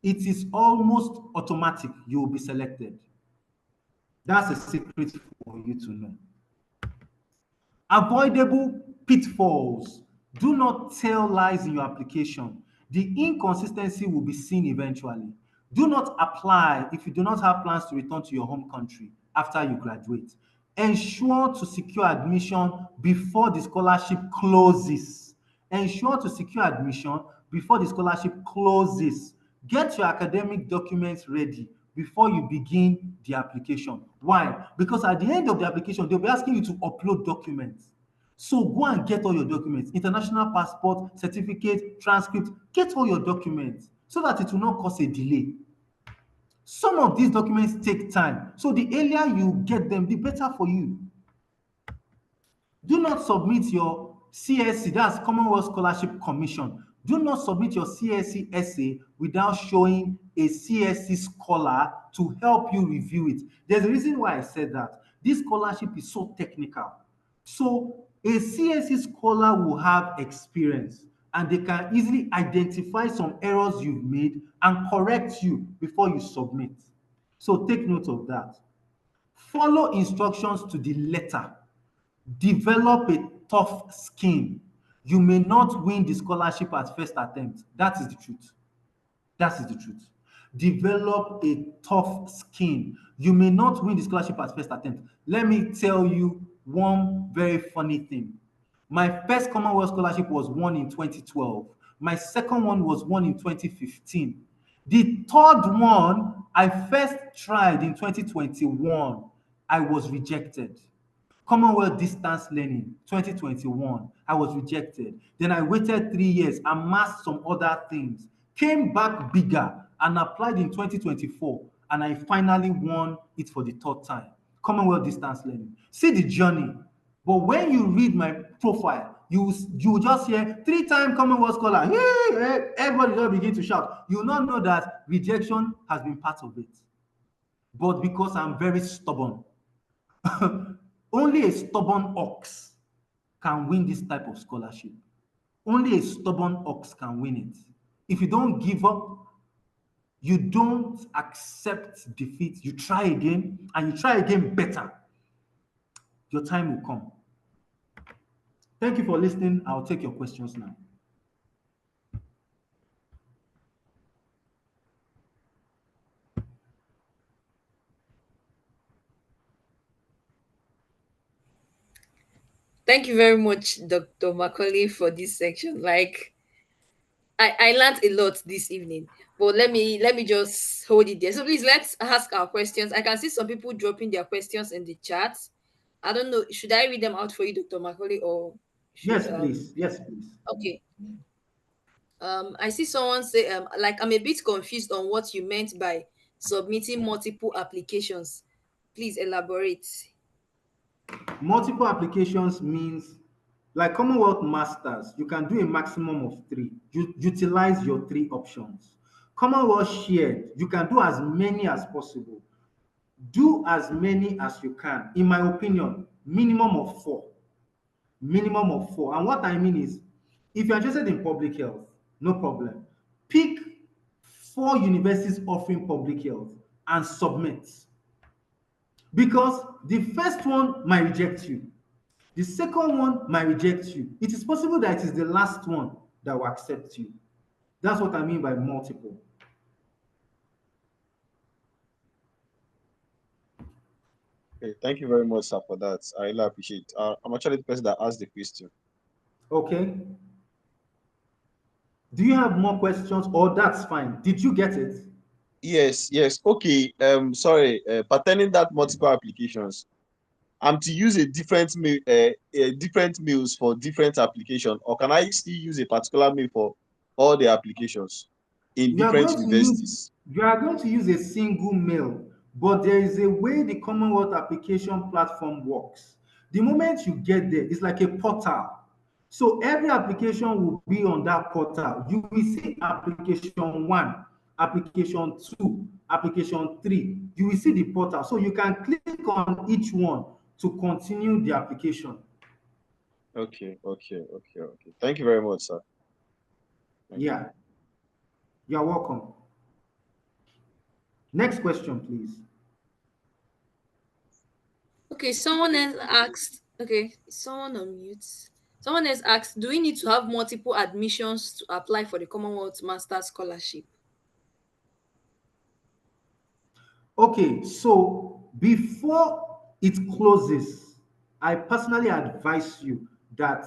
It is almost automatic you will be selected. That's a secret for you to know. Avoidable pitfalls. Do not tell lies in your application. The inconsistency will be seen eventually. Do not apply if you do not have plans to return to your home country after you graduate. Ensure to secure admission before the scholarship closes. Ensure to secure admission before the scholarship closes. Get your academic documents ready before you begin the application. Why? Because at the end of the application, they'll be asking you to upload documents. So go and get all your documents, international passport, certificate, transcript, get all your documents so that it will not cause a delay. Some of these documents take time. So the earlier you get them, the better for you. Do not submit your CSC, that's Commonwealth Scholarship Commission. Do not submit your CSC essay without showing a CSC scholar to help you review it. There's a reason why I said that. This scholarship is so technical. So a CSC scholar will have experience and they can easily identify some errors you've made and correct you before you submit. So take note of that. Follow instructions to the letter. Develop a tough skin. You may not win the scholarship at first attempt. That is the truth. That is the truth. Develop a tough skin. You may not win the scholarship at first attempt. Let me tell you one very funny thing. My first Commonwealth scholarship was won in 2012. My second one was won in 2015. The third one I first tried in 2021. I was rejected. Commonwealth distance learning 2021, I was rejected. Then I waited 3 years, amassed some other things, came back bigger and applied in 2024, and I finally won it for the third time. Commonwealth distance learning. See the journey. But when you read my profile, you just hear 3-time Commonwealth scholar. Hey, everybody just begin to shout. You will not know that rejection has been part of it. But because I'm very stubborn, only a stubborn ox can win this type of scholarship. Only a stubborn ox can win it. If you don't give up, you don't accept defeat, you try again, and you try again better, your time will come. Thank you for listening. I'll take your questions now. Thank you very much, Dr. Macaulay, for this section. Like, I learned a lot this evening. But let me just hold it there. So please let's ask our questions. I can see some people dropping their questions in the chat. I don't know. Should I read them out for you, Dr. Macaulay, or should Yes, please. Yes, please. okay. I see someone say like I'm a bit confused on what you meant by submitting multiple applications. Please elaborate. Multiple applications means, like Commonwealth Masters, you can do a maximum of three. You utilize your three options. Commonwealth Shared, you can do as many as possible. Do as many as you can. In my opinion, minimum of four. Minimum of four. And what I mean is, if you're interested in public health, no problem. Pick four universities offering public health and submit. Because the first one might reject you. The second one might reject you. It is possible that it is the last one that will accept you. That's what I mean by multiple. Okay, thank you very much, sir, for that. I really appreciate it. I'm actually the person that asked the question. Okay. Do you have more questions, or that's fine? Did you get it? Yes, yes. Okay. Sorry. Pertaining that multiple applications, I'm to use a different mail, different mails for different application, or can I still use a particular mail for all the applications in You are different going to use universities? you are going to use a single mail, but there is a way the Commonwealth application platform works. The moment you get there, it's like a portal. So every application will be on that portal. You will see application one, application two, application three. You will see the portal. So you can click on each one to continue the application. Okay, okay, okay, okay. Thank you very much, sir. Thank you. Yeah, you're welcome. Next question, please. Okay, someone else asked. Okay, someone on mute. Someone else asked, do we need to have multiple admissions to apply for the Commonwealth Master Scholarship? Okay, so before it closes, I personally advise you that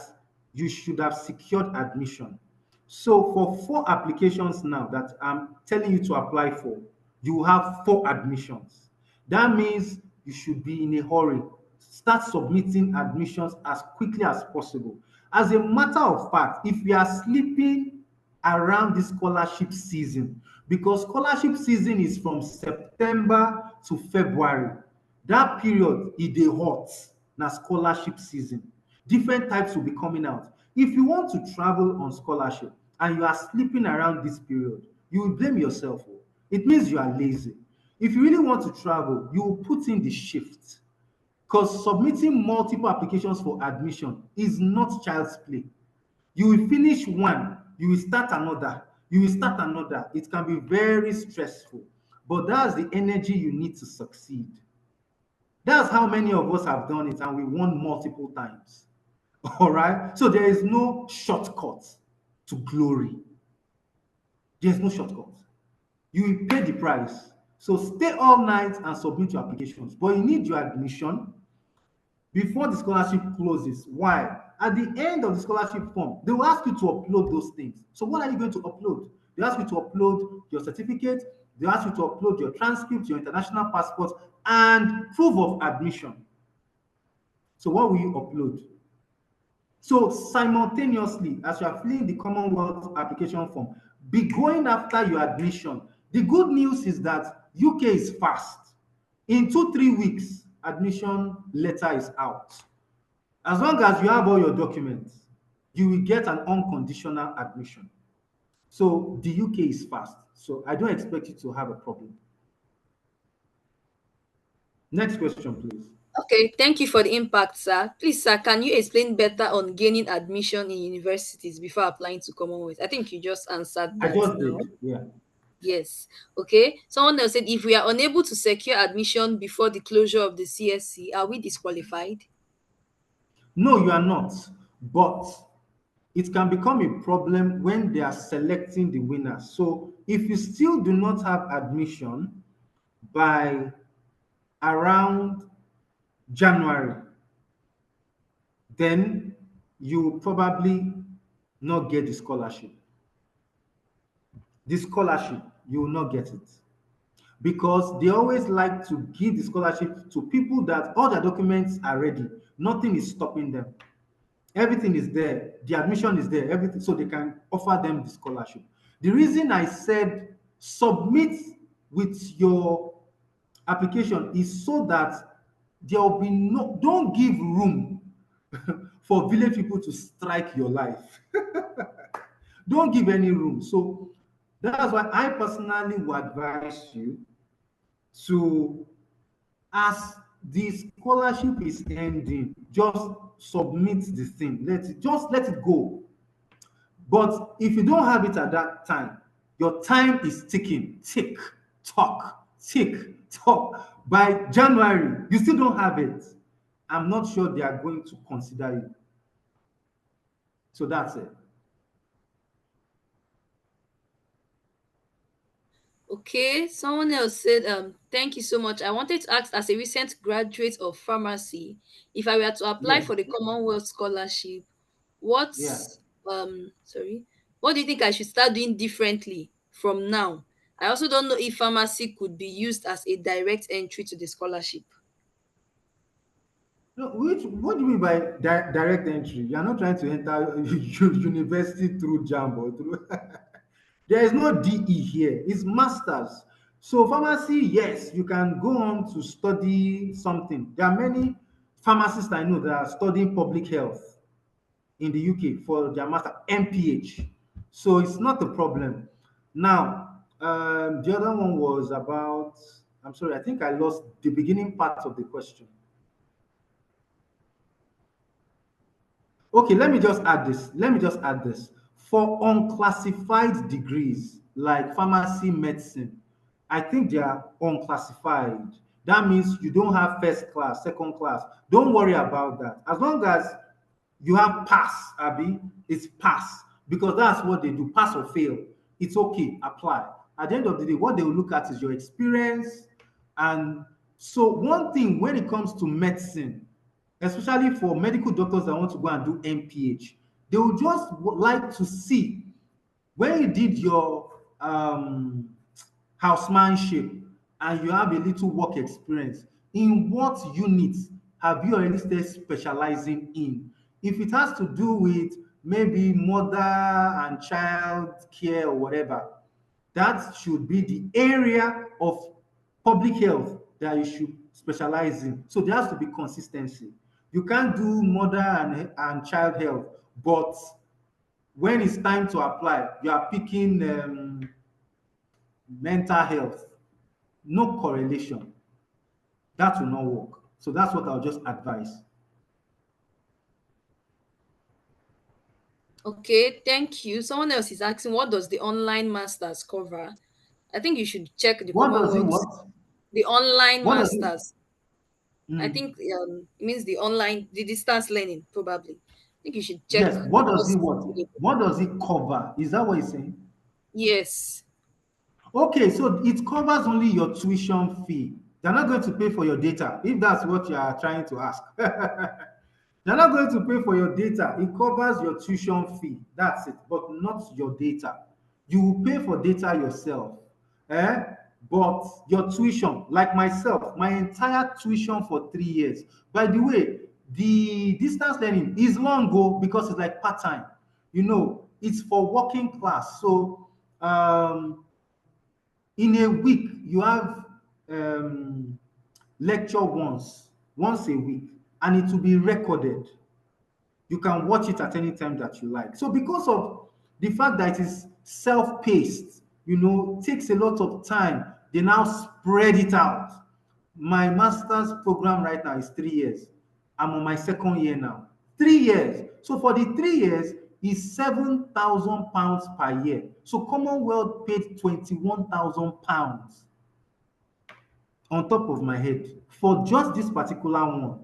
you should have secured admission. So for four applications now that I'm telling you to apply for, you have four admissions. That means you should be in a hurry. Start submitting admissions as quickly as possible. As a matter of fact, if you are sleeping around the scholarship season, because scholarship season is from September to February. Dat period e dey hot, na scholarship season. Different types will be coming out. If you want to travel on scholarship and you are sleeping around this period, you will blame yourself. It means you are lazy. If you really want to travel, you will put in the shift, because submitting multiple applications for admission is not child's play. You will finish one, you will start another, you will start another. It can be very stressful, but that's the energy you need to succeed. That's how many of us have done it, and we won multiple times. All right, so there is no shortcut to glory. There's no shortcut. You will pay the price. So stay all night and submit your applications, but you need your admission before the scholarship closes. Why? At the end of the scholarship form, they will ask you to upload those things. So what are you going to upload? They ask you to upload your certificate, they ask you to upload your transcript, your international passport, and proof of admission. So what will you upload? So simultaneously, as you are filling the Commonwealth application form, be going after your admission. The good news is that UK is fast. In 2-3 weeks, admission letter is out. As long as you have all your documents, you will get an unconditional admission. So the UK is fast. So I don't expect you to have a problem. Next question, please. Okay, thank you for the impact, sir. Please, sir, can you explain better on gaining admission in universities before applying to Commonwealth? I think you just answered I that just now. did. Yeah. Yes. Okay. Someone else said, if we are unable to secure admission before the closure of the CSC, are we disqualified? No, you are not. But it can become a problem when they are selecting the winners. So if you still do not have admission by around January, then you probably not get the scholarship. The scholarship, you will not get it because they always like to give the scholarship to people that all their documents are ready. Nothing is stopping them. Everything is there. The admission is there. Everything, so they can offer them the scholarship. The reason I said submit with your application is so that there will be no, don't give room for village people to strike your life. Don't give any room. So that's why I personally would advise you to, as the scholarship is ending, just submit the thing. Let it go. But if you don't have it at that time, your time is ticking. Tick, tock, tick, tock. By January, you still don't have it. I'm not sure they are going to consider you. So that's it. Okay, someone else said, thank you so much. I wanted to ask, as a recent graduate of pharmacy, if I were to apply Yes. for the Commonwealth Scholarship, Yeah. sorry, what do you think I should start doing differently from now? I also don't know if pharmacy could be used as a direct entry to the scholarship. No, what do you mean by direct entry? You are not trying to enter university through JAMB or through. There is no DE here. It's masters. So pharmacy, yes, you can go on to study something. There are many pharmacists I know that are studying public health in the UK for their master MPH. So it's not a problem. Now, the other one was about. I'm sorry, I think I lost the beginning part of the question. Okay, let me just add this. Let me just add this. For unclassified degrees like pharmacy, medicine, I think they are unclassified. That means you don't have first class, second class. Don't worry about that. As long as you have pass, Abby, it's pass because that's what they do, pass or fail. It's okay, apply. At the end of the day, what they will look at is your experience. And so, one thing when it comes to medicine, especially for medical doctors that want to go and do MPH, they will just like to see when you did your housemanship and you have a little work experience, in what units have you already started specializing in? If it has to do with maybe mother and child care or whatever, that should be the area of public health that you should specialize in. So there has to be consistency. You can't do mother and child health, but when it's time to apply, you are picking mental health. No correlation. That will not work. So that's what I'll just advise. Okay, thank you. Someone else is asking, what does the online masters cover? I think you should check the What does it Commonwealth, what? the online What does it? masters. I Mm. think it means the online, the distance learning, probably. I think you should check Yes. the What does it course what? available. What does it cover? Is that what you're saying? Yes. Okay, so it covers only your tuition fee. They're not going to pay for your data, if that's what you are trying to ask. They're not going to pay for your data. It covers your tuition fee. That's it, but not your data. You will pay for data yourself. Eh? But your tuition, like myself, my entire tuition for 3 years. By the way, the distance learning is long ago because it's like part-time. You know, it's for working class. So in a week, you have um, lecture once a week, and it will be recorded. You can watch it at any time that you like. So because of the fact that it is self-paced, takes a lot of time, they now spread it out. My master's program right now is 3 years. I'm on my second year now. 3 years. So for the 3 years is £7,000 per year. So Commonwealth paid £21,000 on top of my head for just this particular one.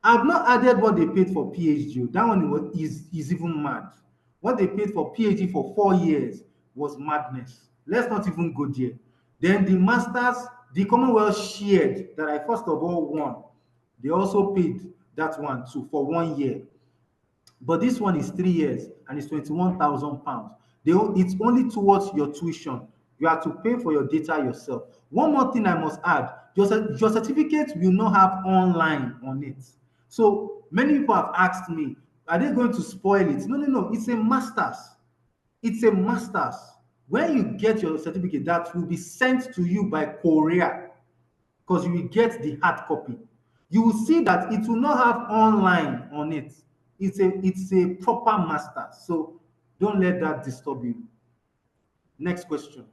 I've not added what they paid for PhD. That one is even mad. What they paid for PhD for 4 years was madness. Let's not even go there. Then the masters, the Commonwealth shared that I first of all won. They also paid that one too for 1 year. But this one is 3 years and it's £21,000. It's only towards your tuition. You have to pay for your data yourself. One more thing I must add, your certificate will not have online on it. So many people have asked me, are they going to spoil it? No, no, no. It's a master's. It's a master's. When you get your certificate, that will be sent to you by courier because you will get the hard copy. You will see that it will not have online on it. It's a proper master. So don't let that disturb you. Next question.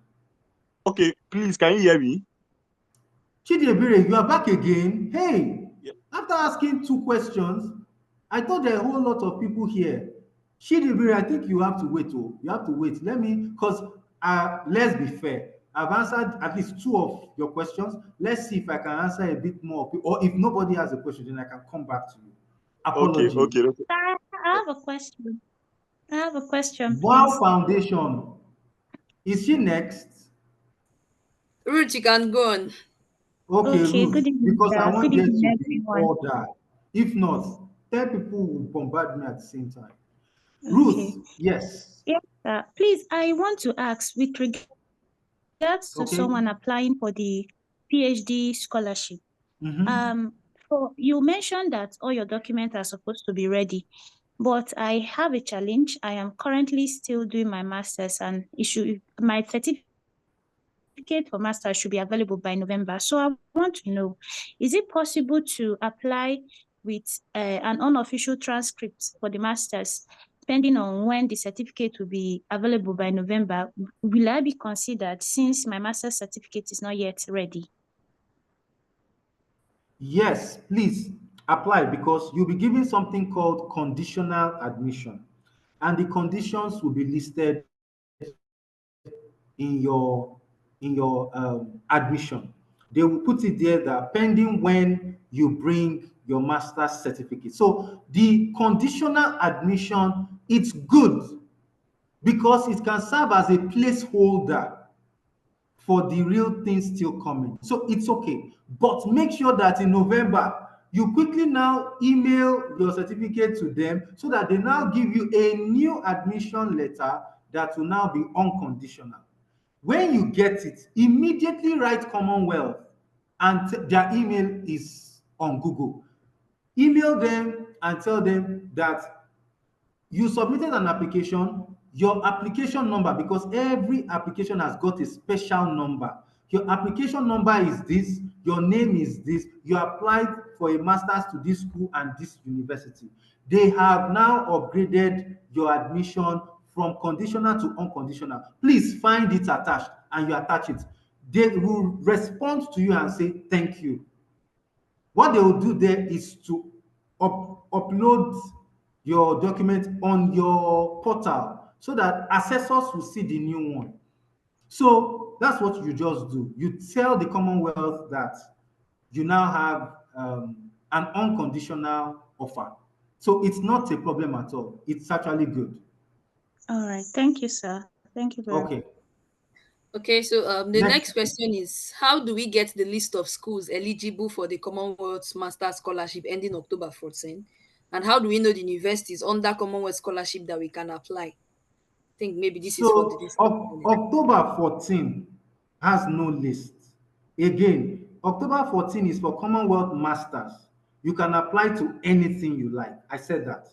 Okay, please, can you hear me? Chidiebere, you are back again. Hey, Yeah. after asking 2 questions, I thought there are a whole lot of people here. Chidiebere, I think you have to wait. Oh, you have to wait. Because let's be fair. I've answered at least 2 of your questions. Let's see if I can answer a bit more. Or if nobody has a question, then I can come back to you. Okay, Apology. okay, okay. I have a question. I have a question, WAAW please. Foundation. Is she next? Ruth, you can go on. Okay, Okay, Ruth, good evening, because I sir. want Good there to evening, be everyone. order. If not, 10 people will bombard me at the same time. Okay. Ruth, yes. Yes, sir. Please, I want to ask with regards to Okay. someone applying for the PhD scholarship. Mm-hmm. So you mentioned that all your documents are supposed to be ready, but I have a challenge. I am currently still doing my master's, and my certificate for master should be available by November. So I want to know, is it possible to apply with an unofficial transcript for the masters, depending on when the certificate will be available by November? Will I be considered since my master's certificate is not yet ready? Yes, please apply because you'll be given something called conditional admission. And the conditions will be listed in your admission. They will put it there that pending when you bring your master's certificate. So the conditional admission, it's good because it can serve as a placeholder for the real thing still coming. So it's okay. But make sure that in November, you quickly now email your certificate to them so that they now give you a new admission letter that will now be unconditional. When you get it, immediately write Commonwealth and their email is on Google. Email them and tell them that you submitted an application, your application number, because every application has got a special number. Your application number is this, your name is this, you applied for a master's to this school and this university. They have now upgraded your admission from conditional to unconditional. Please find it attached and you attach it. They will respond to you and say thank you. What they will do there is to upload your document on your portal so that assessors will see the new one. So that's what you just do. You tell the Commonwealth that you now have an unconditional offer. So it's not a problem at all. It's actually good. All right. Thank you, sir. Thank you very much. Okay. Okay, so the Next. next question is, how do we get the list of schools eligible for the Commonwealth Master Scholarship ending October 14? And how do we know the universities under Commonwealth Scholarship that we can apply? I think maybe this is what the So discussion is. October 14 has no list. Again, October 14 is for Commonwealth Masters. You can apply to anything you like. I said that.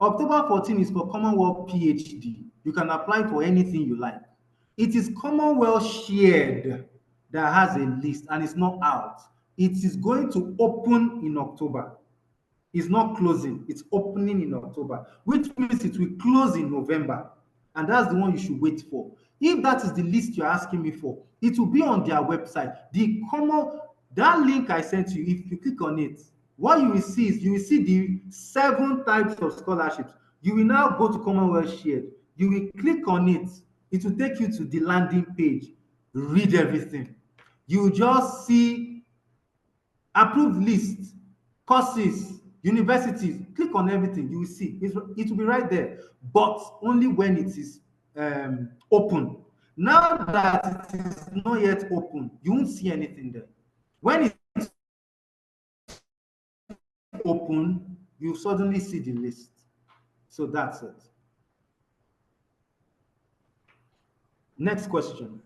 October 14 is for Commonwealth PhD. You can apply for anything you like. It is Commonwealth Shared that has a list and it's not out. It is going to open in October. It's not closing, it's opening in October, which means it will close in November. And that's the one you should wait for. If that is the list you're asking me for, it will be on their website. That link I sent you, if you click on it, what you will see is you will see the 7 types of scholarships. You will now go to Commonwealth Shared. You will click on it. It will take you to the landing page. Read everything. You will just see approved list, courses, universities. Click on everything, you will see it will be right there, but only when it is open. Now that it is not yet open, you won't see anything there. When it's open, you suddenly see the list. So that's it. Next question.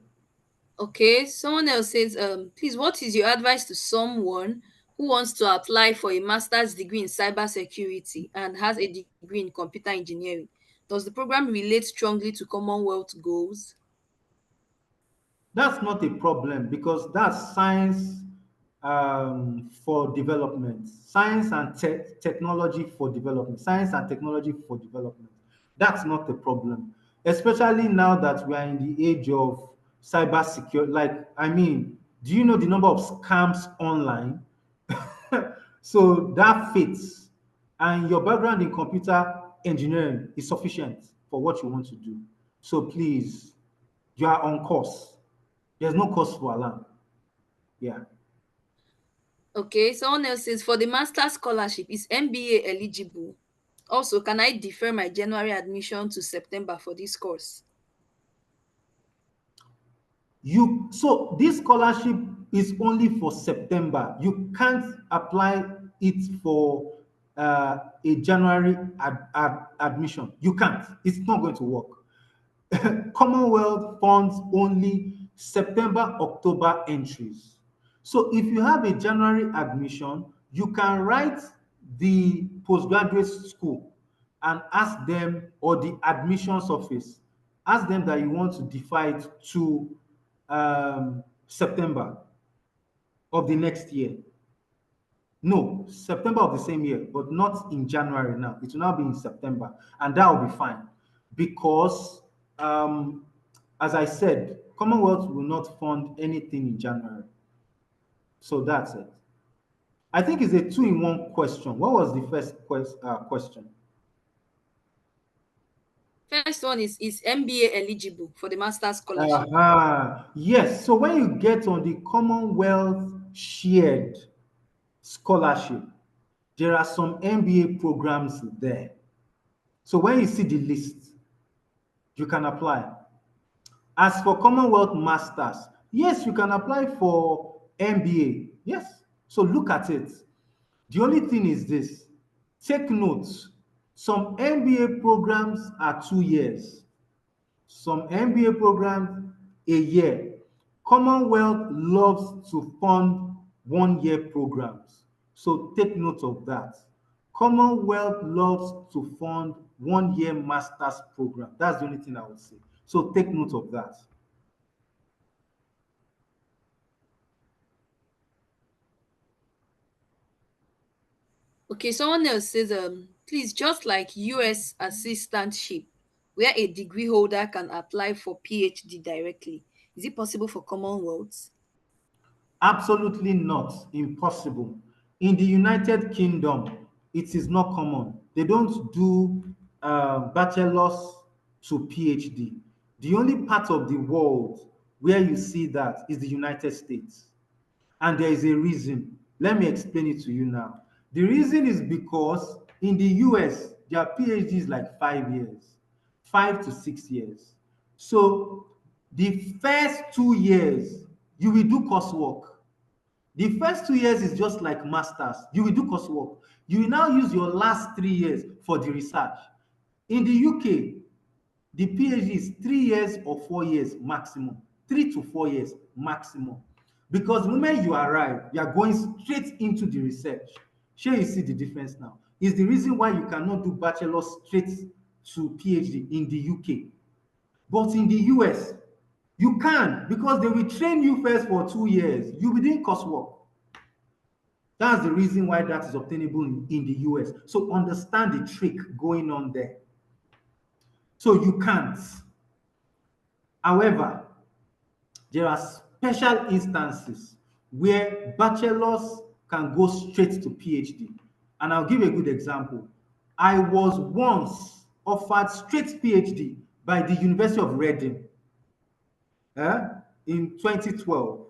Okay, someone else says, please, what is your advice to someone who wants to apply for a master's degree in cybersecurity and has a degree in computer engineering? Does the program relate strongly to Commonwealth goals? That's not a problem because that's science for development, science and technology for development, science and technology for development. That's not a problem, especially now that we are in the age of cyber security. Like, I mean, do you know the number of scams online? So that fits, and your background in computer engineering is sufficient for what you want to do. So please, you are on course. There's no cause for alarm. Yeah. Okay, someone else says, for the master's scholarship, is MBA eligible? Also, can I defer my January admission to September for this course? So this scholarship is only for September. You can't apply it for a January admission. You can't. It's not going to work. Commonwealth funds only September, October entries. So if you have a January admission, you can write the postgraduate school and ask them, or the admissions office, ask them that you want to defer it to September of the next year. No, September of the same year, but not in January now. It will now be in September, and that will be fine because, as I said, Commonwealth will not fund anything in January. So that's it. I think it's a two-in-one question. What was the first question? First one is MBA eligible for the master's scholarship? Yes. So when you get on the Commonwealth shared scholarship, there are some MBA programs there. So when you see the list, you can apply. As for Commonwealth Masters, yes, you can apply for MBA. Yes. So look at it. The only thing is this: take notes. Some MBA programs are 2 years, some MBA programs a year. Commonwealth loves to fund 1 year programs. So take note of that. Commonwealth loves to fund 1 year master's program. That's the only thing I would say. So take note of that. Okay, someone else says, please, just like US assistantship, where a degree holder can apply for PhD directly, is it possible for Commonwealth? Absolutely not. Impossible. In the United Kingdom, it is not common. They don't do bachelor's to PhD. The only part of the world where you see that is the United States. And there is a reason. Let me explain it to you now. The reason is because in the US, their PhD is like 5 years, 5 to 6 years. So the first 2 years, you will do coursework. The first 2 years is just like masters. You will do coursework. You will now use your last 3 years for the research. In the UK, the PhD is 3 years or 4 years maximum, 3 to 4 years maximum. Because the moment you arrive, you are going straight into the research. Sure, you see the difference now. Is the reason why you cannot do bachelor straight to PhD in the UK. But in the US, you can, because they will train you first for 2 years. You will do coursework. That's the reason why that is obtainable in the US. So understand the trick going on there. So you can't. However, there are special instances where bachelors can go straight to PhD. And I'll give a good example. I was once offered straight PhD by the University of Reading in 2012.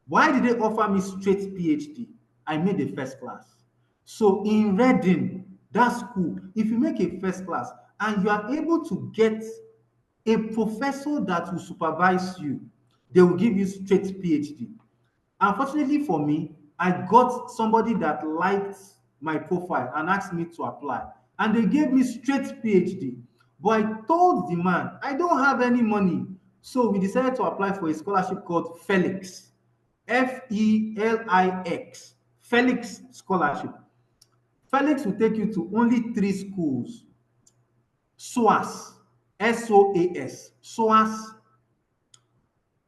Why did they offer me straight PhD? I made a first class. So in Reading, that school, if you make a first class and you are able to get a professor that will supervise you, they will give you straight PhD. Unfortunately for me, I got somebody that liked my profile and asked me to apply. and they gave me straight PhD. But I told the man, I don't have any money. So we decided to apply for a scholarship called Felix, Felix, Felix Scholarship. Felix will take you to only three schools: SOAS, SOAS, SOAS.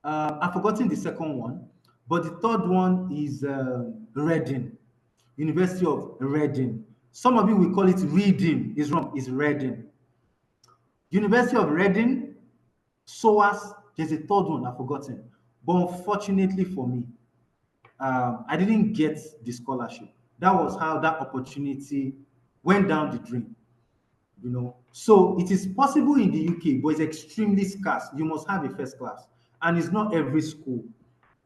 I've forgotten the second one, but the third one is Reading, University of Reading. Some of you will call it Reading. It's wrong. It's Reading. University of Reading, SOAS. There's a third one I've forgotten. But unfortunately for me, I didn't get the scholarship. That was how that opportunity went down the drain. So it is possible in the UK, but it's extremely scarce. You must have a first class, and it's not every school.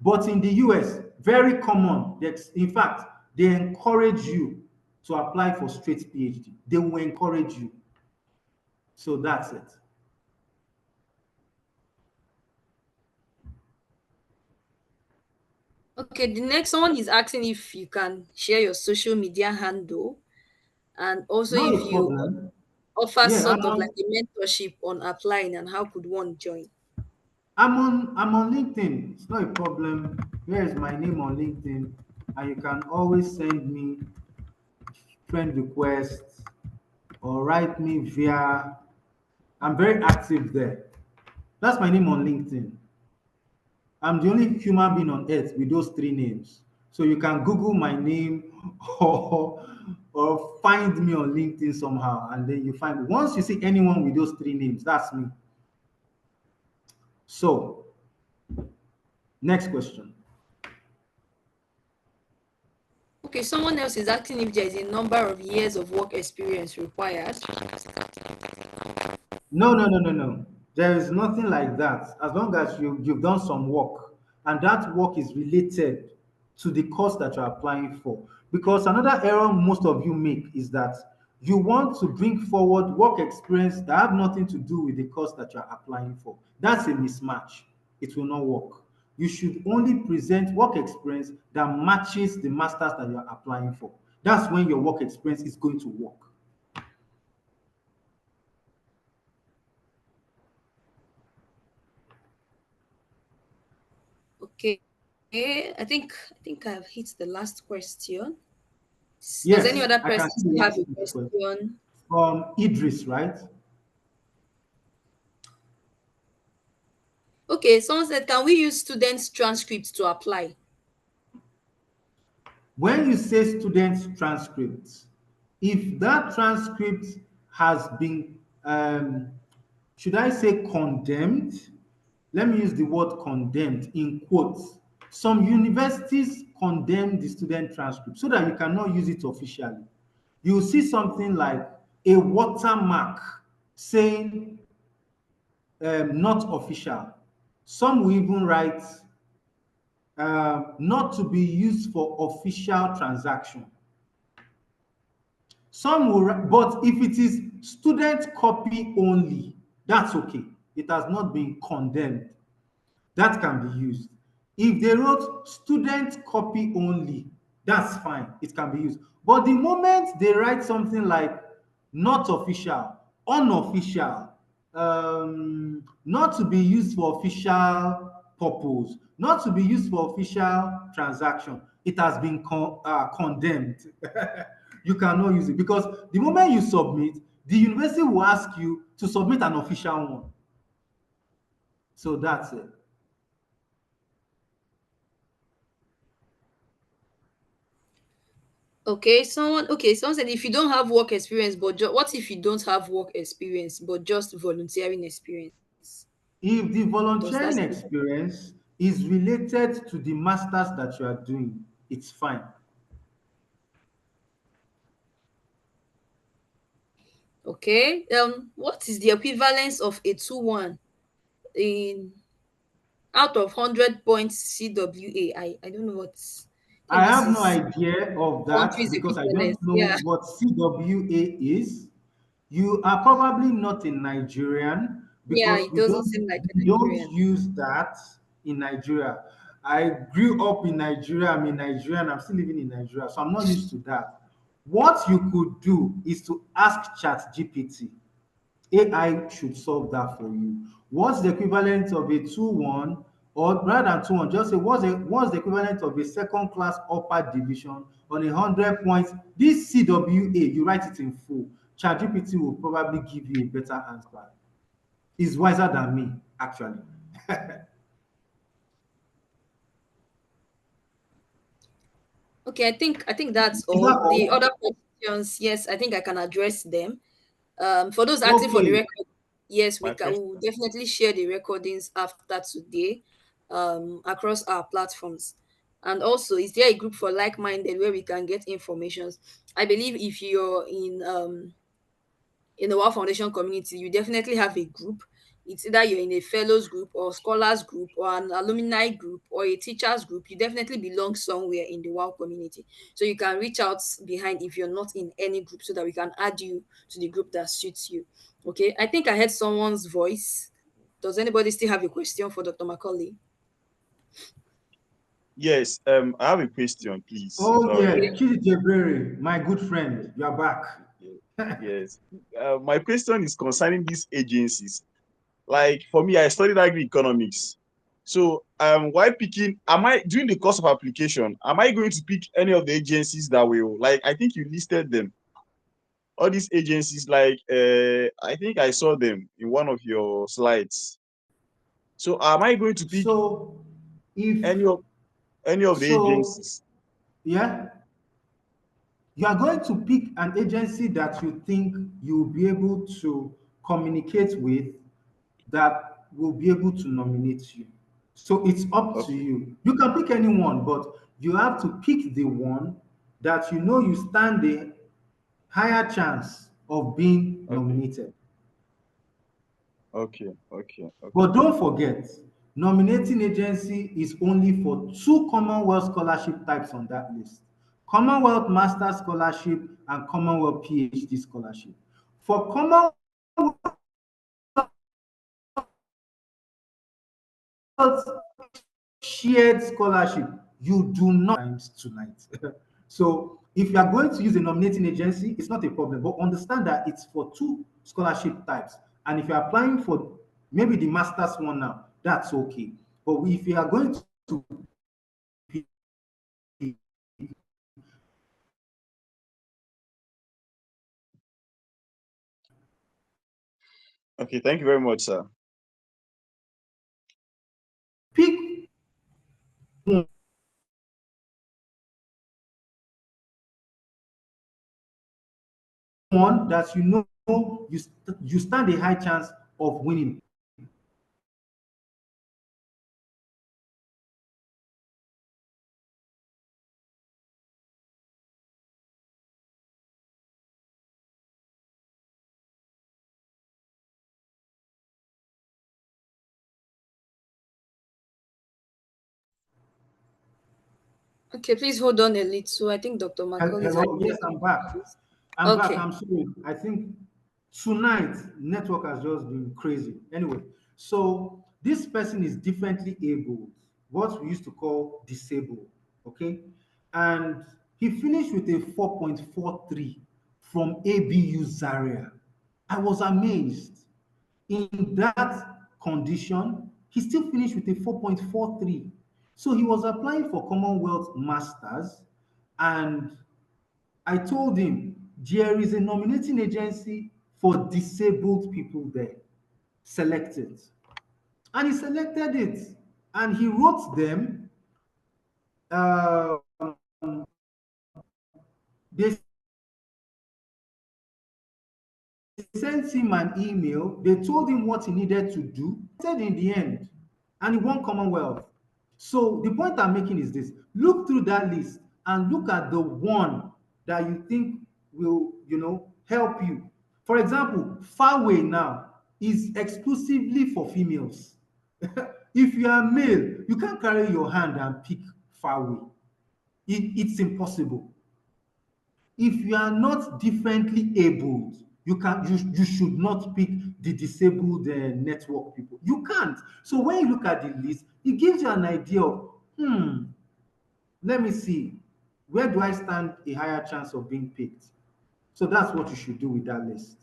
But in the US, very common. In fact, they encourage you to apply for straight PhD. They will encourage you. So that's it. Okay, the next one is asking if you can share your social media handle, and also Not if a you problem. offer Yeah, sort of like a mentorship on applying and how could one join. I'm on LinkedIn. It's not a problem. Here is my name on LinkedIn, and you can always send me friend requests or write me via. I'm very active there. That's my name on LinkedIn. I'm the only human being on earth with those three names. So you can Google my name or find me on LinkedIn somehow, and then you find me. Once you see anyone with those three names, that's me. So, next question. Okay, someone else is asking if there is a number of years of work experience required. No, no, no, no, no. There is nothing like that. As long as you've done some work and that work is related to the course that you're applying for. Because another error most of you make is that you want to bring forward work experience that have nothing to do with the course that you're applying for. That's a mismatch. It will not work. You should only present work experience that matches the masters that you're applying for. That's when your work experience is going to work. Okay, I think I've hit the last question. Does any Yes, other I can person see the have last a question question? from Idris, right? Okay, someone said, can we use students' transcripts to apply? When you say students' transcripts, if that transcript has been, should I say condemned? Let me use the word condemned in quotes. Some universities condemn the student transcript so that you cannot use it officially. You see something like a watermark saying not official. Some will even write not to be used for official transaction. Some will, but if it is student copy only, that's okay. It has not been condemned. That can be used. If they wrote student copy only, that's fine. It can be used. But the moment they write something like not official, unofficial, not to be used for official purpose, not to be used for official transaction, it has been condemned. You cannot use it because the moment you submit, the university will ask you to submit an official one. So that's it. Okay, someone said if you don't have work experience, but what if you don't have work experience but just volunteering experience? If the Does that volunteering still? experience is related to the masters that you are doing, it's fine. Okay. What is the equivalence of a 2-1 in out of 100 points CWA? I don't know what. I I think this have no is idea of that country's because I equivalence. don't know Yeah. what CWA is. You are probably not a Nigerian Yeah, because it doesn't seem like a we don't Nigerian. use that in Nigeria. I grew up in Nigeria. I'm a Nigerian. I'm still living in Nigeria, so I'm not used to that. What you could do is to ask ChatGPT. AI should solve that for you. What's the equivalent of a 2-1, or rather than 2-1, just say what's the equivalent of a second class upper division on 100 points? This CWA, you write it in full. ChatGPT will probably give you a better answer. He's wiser than me, actually. Okay, I think that's Is that all. The all? other questions, yes, I think I can address them. For those asking for the Okay. record, yes, My we question. will definitely share the recordings after today, across our platforms. And also, is there a group for like-minded where we can get information? I believe if you're in the WAAW Foundation community, you definitely have a group. It's either you're in a fellows group or scholars group or an alumni group or a teachers group. You definitely belong somewhere in the WAAW community. So you can reach out behind if you're not in any group so that we can add you to the group that suits you. Okay. I think I heard someone's voice. Does anybody still have a question for Dr. Macaulay? Yes, I have a question, please. Oh Sorry. yeah, Okay. Chidi Jebere, my good friend, you are back. Yes. My question is concerning these agencies. Like for me, I studied agri-economics. So while picking, am I during the course of application, am I going to pick any of the agencies that will, like, I think you listed them, all these agencies, like I think I saw them in one of your slides. So am I going to pick So if any of any of the so agencies? yeah, you are going to pick an agency that you think you'll be able to communicate with, that will be able to nominate you. So it's up to Okay, you. You can pick anyone, but you have to pick the one that you know you stand a higher chance of being okay, nominated. okay. But don't forget, nominating agency is only for two Commonwealth scholarship types on that list: Commonwealth Master Scholarship and Commonwealth PhD Scholarship. For Commonwealth shared scholarship, you do not tonight. So if you are going to use a nominating agency, it's not a problem, but understand that it's for two scholarship types. And if you're applying for maybe the master's one now, that's okay. But if you are going to pick Okay, thank you very much, sir. one that you know you stand a high chance of winning. Okay, please hold on a little. I think Dr. Macaulay is Hello, having yes, I'm back. difficulties. I'm back. Okay. I'm sorry. I think tonight network has just been crazy. Anyway, so this person is differently abled, what we used to call disabled. Okay, and he finished with a 4.43 from ABU Zaria. I was amazed. In that condition, he still finished with a 4.43. So he was applying for Commonwealth Masters, and I told him there is a nominating agency for disabled people there. Select it. And he selected it. And he wrote them. Uh, they sent him an email. They told him what he needed to do. He said in the end, and he won Commonwealth. So the point I'm making is this: look through that list and look at the one that you think will, help you. For example, Farway now is exclusively for females. If you are male, you can't carry your hand and pick Farway. It's impossible. If you are not differently abled, you should not pick the disabled network people. You can't. So when you look at the list, it gives you an idea of, let me see. where do I stand a higher chance of being picked? So that's what you should do with that list.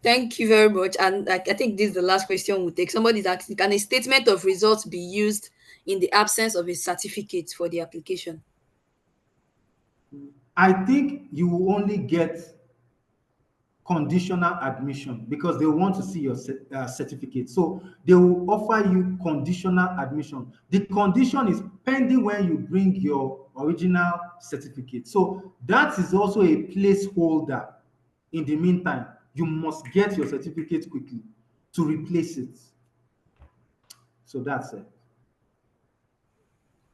Thank you very much. And like, I think this is the last question we'll take. Somebody's asking, can a statement of results be used in the absence of a certificate for the application? I think you will only get conditional admission because they want to see your certificate. So they will offer you conditional admission. The condition is pending when you bring your original certificate. So that is also a placeholder. In the meantime, you must get your certificate quickly to replace it. So that's it.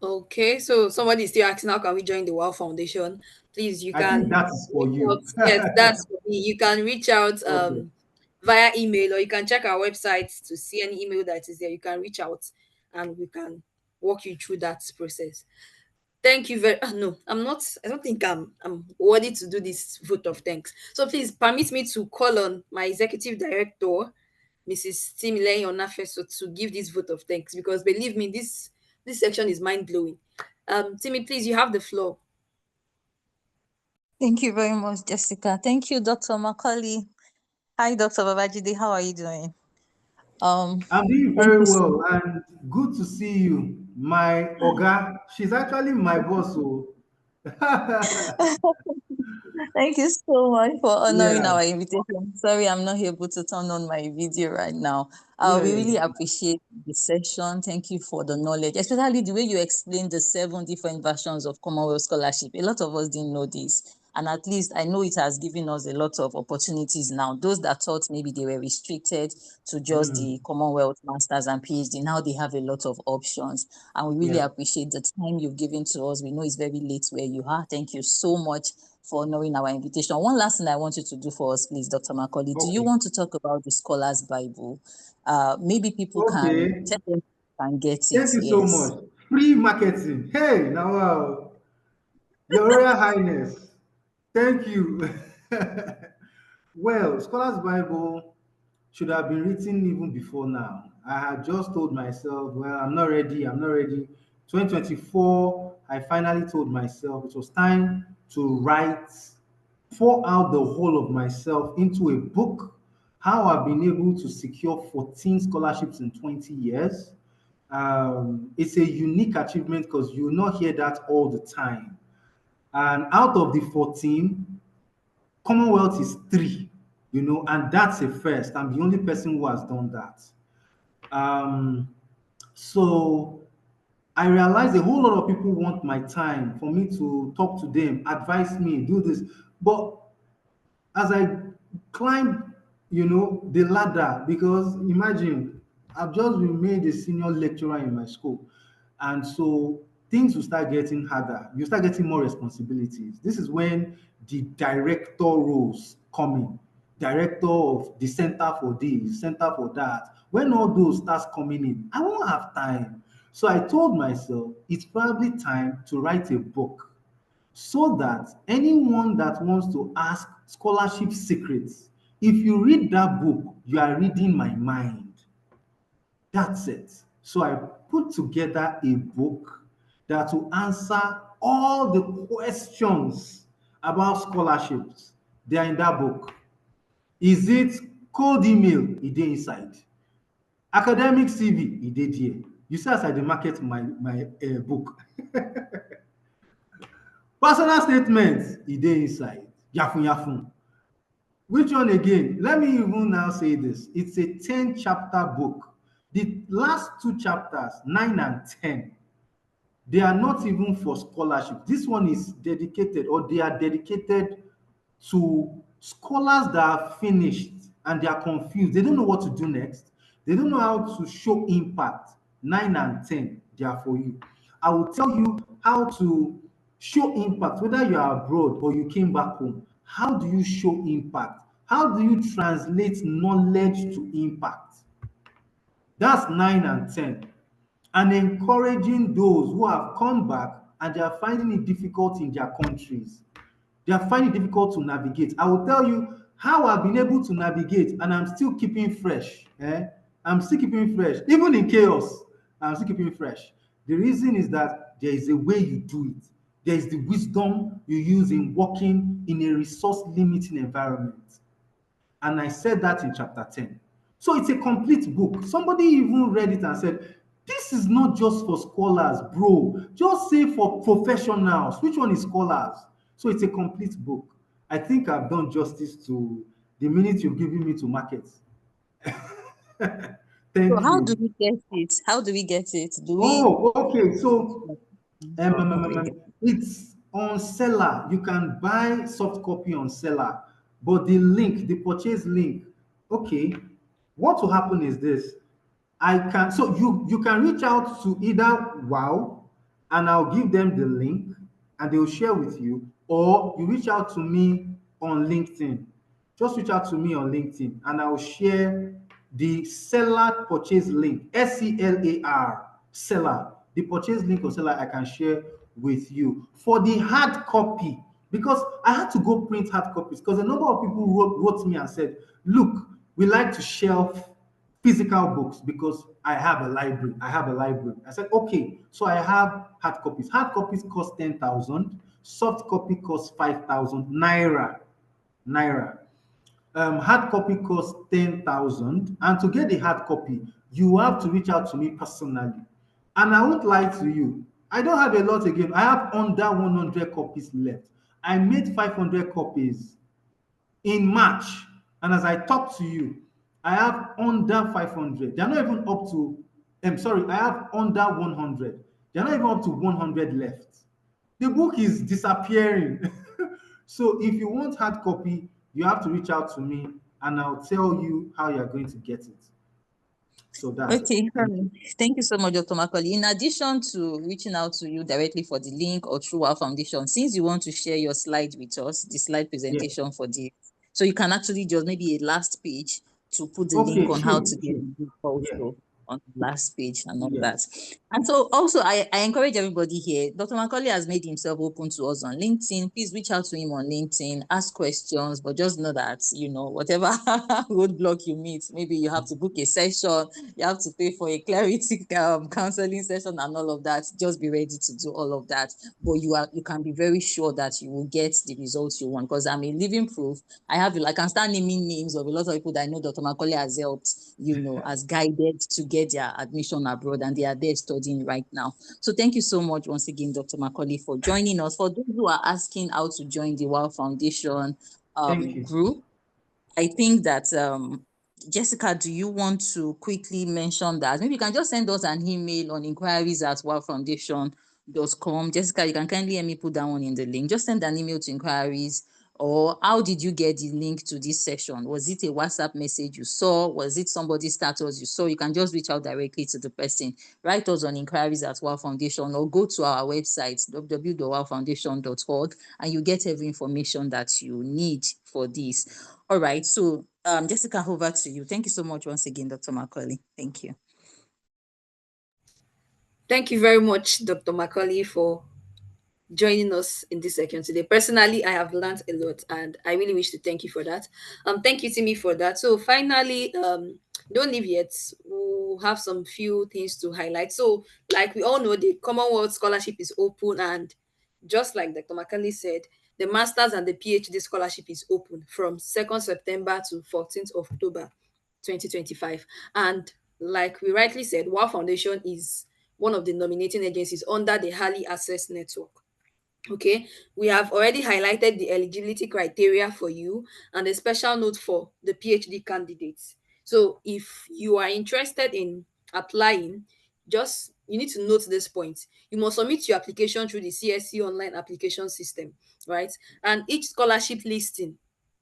Okay, so somebody is still asking, how can we join the WAAW Foundation? Please, you I think can that is for reach out. you. Yes, that's for me. You can reach out Okay. via email, or you can check our website to see any email that is there. You can reach out and we can walk you through that process. Thank you very no, I'm not, I don't think I'm worthy to do this vote of thanks. So please permit me to call on my executive director, Mrs. Timileyin Onafeso, to give this vote of thanks, because believe me, this section is mind blowing. Timmy, please, you have the floor. Thank you very much, Jessica. Thank you, Dr. Macaulay. Hi, Dr. Babajide. How are you doing? I'm doing Thank very you so well and good to see you. My Oga, she's actually my boss. So Thank you so much for honoring yeah, our invitation. Sorry, I'm not able to turn on my video right now. We yeah, really appreciate the session. Thank you for the knowledge, especially the way you explained the 7 different versions of Commonwealth Scholarship. A lot of us didn't know this. And at least I know it has given us a lot of opportunities now. Those that thought maybe they were restricted to just the Commonwealth Masters and PhD, now they have a lot of options. And we really yeah. appreciate the time you've given to us. We know it's very late where you are. Thank you so much for honoring our invitation. One last thing I want you to do for us, please, Dr. Macaulay. Do you Okay, want to talk about the Scholars Bible? Maybe people can okay. tell them can get it. Thank you so Yes. much. Free marketing. Hey, now, Your Royal Highness. Thank you. Well, Scholars Bible should have been written even before now. I had just told myself, well, I'm not ready. I'm not ready. 2024, I finally told myself it was time to write, pour out the whole of myself into a book. How I've been able to secure 14 scholarships in 20 years. It's a unique achievement because you will not hear that all the time. And out of the 14, Commonwealth is 3, and that's a first. I'm the only person who has done that. Um, so I realized a whole lot of people want my time for me to talk to them, advise me, do this. But as I climb, the ladder, because imagine I've just been made a senior lecturer in my school. And so things will start getting harder. You start getting more responsibilities. This is when the director roles come in. Director of the center for this, center for that. When all those starts coming in, I won't have time. So I told myself it's probably time to write a book so that anyone that wants to ask scholarship secrets, if you read that book, you are reading my mind. That's it. So I put together a book that will answer all the questions about scholarships. They are in that book. Is it cold email? E dey inside. Academic CV? E dey there. You see as I dey market my book. Personal statement? E dey inside. Yafun yafun. Which one again? Let me even now say this. It's a 10-chapter book. The last 2 chapters, 9 and 10, they are not even for scholarship. This one is dedicated, or they are dedicated to scholars that are finished and they are confused. They don't know what to do next. They don't know how to show impact. 9 and 10, they are for you. I will tell you how to show impact, whether you are abroad or you came back home. How do you show impact? How do you translate knowledge to impact? That's 9 and 10. And encouraging those who have come back and they are finding it difficult in their countries. They are finding it difficult to navigate. I will tell you how I've been able to navigate and I'm still keeping fresh. I'm still keeping fresh. Even in chaos, I'm still keeping fresh. The reason is that there is a way you do it. There is the wisdom you use in working in a resource limiting environment. And I said that in chapter 10. So it's a complete book. Somebody even read it and said, this is not just for scholars, bro. Just say for professionals. Which one is scholars? So it's a complete book. I think I've done justice to the minute you've given me to market. So Thank how do you. we get it? How do we get it? Do we? Oh, okay. So Okay. it's on seller. You can buy soft copy on seller, but the link, the purchase link, okay. What will happen is this. I can so you can reach out to either WAAW and I'll give them the link and they'll share with you, or you reach out to me on LinkedIn. Just reach out to me on LinkedIn and I'll share the seller purchase link, SELAR, seller. The purchase link or seller I can share with you for the hard copy, because I had to go print hard copies because a number of people wrote me and said, look, we like to shelf physical books because I have a library. I have a library. I said, okay, so I have hard copies. Hard copies cost 10,000. Soft copy costs 5,000 naira. Naira. Hard copy costs 10,000. And to get the hard copy, you have to reach out to me personally. And I won't lie to you. I don't have a lot again. I have under 100 copies left. I made 500 copies in March. And as I talk to you, I have under 500. They're not even up to, I'm sorry, I have under 100. They're not even up to 100 left. The book is disappearing. So if you want hard copy, you have to reach out to me and I'll tell you how you're going to get it. So that's it. Okay, Thank you. thank you so much, Dr. Macaulay. In addition to reaching out to you directly for the link or through our foundation, since you want to share your slide with us, the slide Yeah. presentation for this, so you can actually just maybe a last page to put the link Okay, on how sure, to get sure. the book Yeah. also on the last page and all that. Yes. And so also I encourage everybody here. Dr. Macaulay has made himself open to us on LinkedIn. Please reach out to him on LinkedIn, ask questions, but just know that, whatever roadblock you meet, maybe you have to book a session, you have to pay for a clarity counseling session and all of that. Just be ready to do all of that. But you can be very sure that you will get the results you want, because I'm a living proof. I can start naming names of a lot of people that I know Dr. Macaulay has helped, has guided to get their admission abroad, and they are there studying right now. So thank you so much once again, Dr. Macaulay, for joining us. For those who are asking how to join the WAAW Foundation Thank you. group, I think that Jessica, do you want to quickly mention that? Maybe you can just send us an email on inquiries@wowfoundation.com. Jessica, you can kindly let me put that one in the link. Just send an email to inquiries. Or how did you get the link to this session? Was it a WhatsApp message you saw? Was it somebody's status you saw? You can just reach out directly to the person. Write us on inquiries@WAAW Foundation, or go to our website, www.wowfoundation.org, and you get every information that you need for this. All right. So, Jessica, over to you. Thank you so much once again, Dr. Macaulay. Thank you. Thank you very much, Dr. Macaulay, for joining us in this section today. Personally, I have learned a lot and I really wish to thank you for that. Thank you, Timmy, for that. So finally, don't leave yet. We'll have some few things to highlight. So, like we all know, the Commonwealth Scholarship is open, and just like Dr. Macaulay said, the Masters and the PhD Scholarship is open from 2nd September to 14th October 2025. And like we rightly said, WAAW Foundation is one of the nominating agencies under the Early Access Network. Okay, we have already highlighted the eligibility criteria for you and a special note for the PhD candidates. So if you are interested in applying, just you need to note this point. You must submit your application through the CSC online application system, right? And each scholarship listing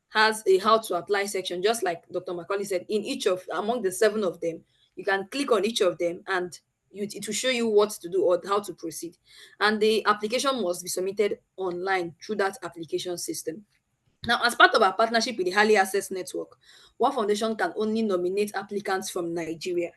has a how to apply section, just like Dr. Macaulay said. In each of among the 7 of them, you can click on each of them and it will show you what to do or how to proceed. And the application must be submitted online through that application system. Now, as part of our partnership with the Early Access Network, one foundation can only nominate applicants from Nigeria.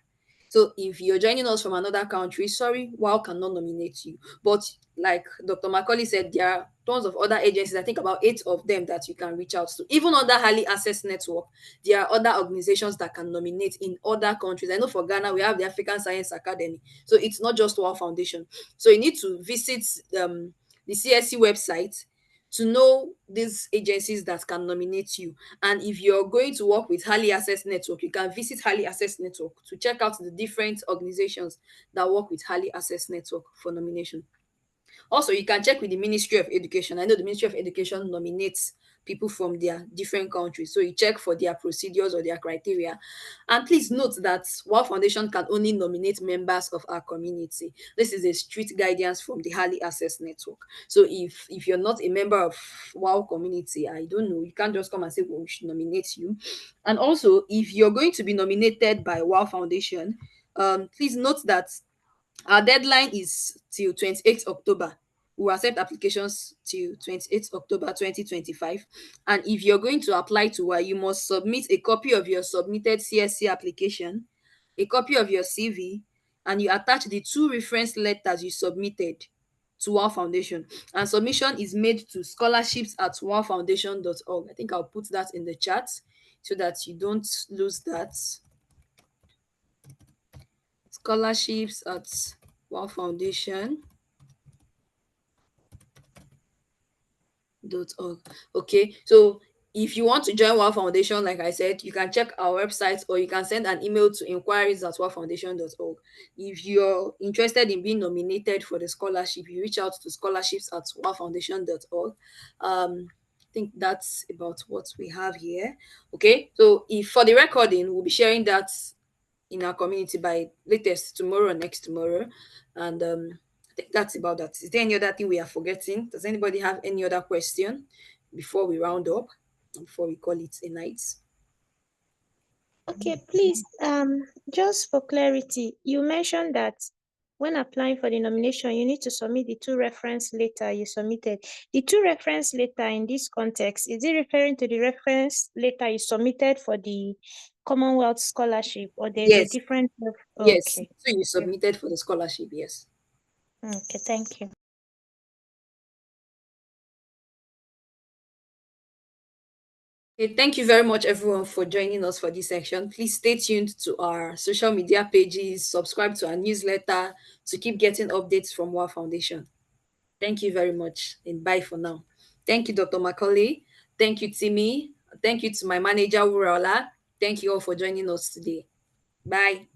So if you're joining us from another country, sorry, WAAW cannot nominate you. But like Dr. Macaulay said, there are tons of other agencies. I think about 8 of them that you can reach out to. Even under Highly Access Network, there are other organizations that can nominate in other countries. I know for Ghana, we have the African Science Academy. So it's not just WAAW Foundation. So you need to visit the CSC website to know these agencies that can nominate you. And if you're going to work with Highly Access Network, you can visit Highly Access Network to check out the different organizations that work with Highly Access Network for nomination. Also, you can check with the Ministry of Education. I know the Ministry of Education nominates people from their different countries. So you check for their procedures or their criteria. And please note that WAAW Foundation can only nominate members of our community. This is a strict guidance from the Highly Access Network. So if you're not a member of WAAW community, I don't know, you can't just come and say, well, we should nominate you. And also, if you're going to be nominated by WAAW Foundation, please note that our deadline is till 28th October. We will accept applications till 28th October 2025. And if you're going to apply to WA, you must submit a copy of your submitted CSC application, a copy of your CV, and you attach the 2 reference letters you submitted to WAAW Foundation. And submission is made to scholarships@wowfoundation.org. I think I'll put that in the chat so that you don't lose that. Scholarships@wowfoundation.org. Okay, so if you want to join WAAW Foundation, like I said, you can check our website or you can send an email to inquiries@wowfoundation.org. If you're interested in being nominated for the scholarship, you reach out to scholarships@wowfoundation.org. I think that's about what we have here. Okay, so if for the recording, we'll be sharing that in our community by latest tomorrow or next tomorrow. And I think that's about that. Is there any other thing we are forgetting? Does anybody have any other question before we round up, before we call it a night? Okay, please, just for clarity, you mentioned that when applying for the nomination, you need to submit the 2 reference letter you submitted. The 2 reference letter in this context, is it referring to the reference letter you submitted for the Commonwealth Scholarship, or there's a Yes, different? yes. Okay. So you submitted for the scholarship, yes. Okay, thank you. Okay, thank you very much, everyone, for joining us for this section. Please stay tuned to our social media pages, subscribe to our newsletter to keep getting updates from WAAW Foundation. Thank you very much, and bye for now. Thank you, Dr. Macaulay. Thank you, Timmy. Thank you to my manager, Urala. Thank you all for joining us today. Bye.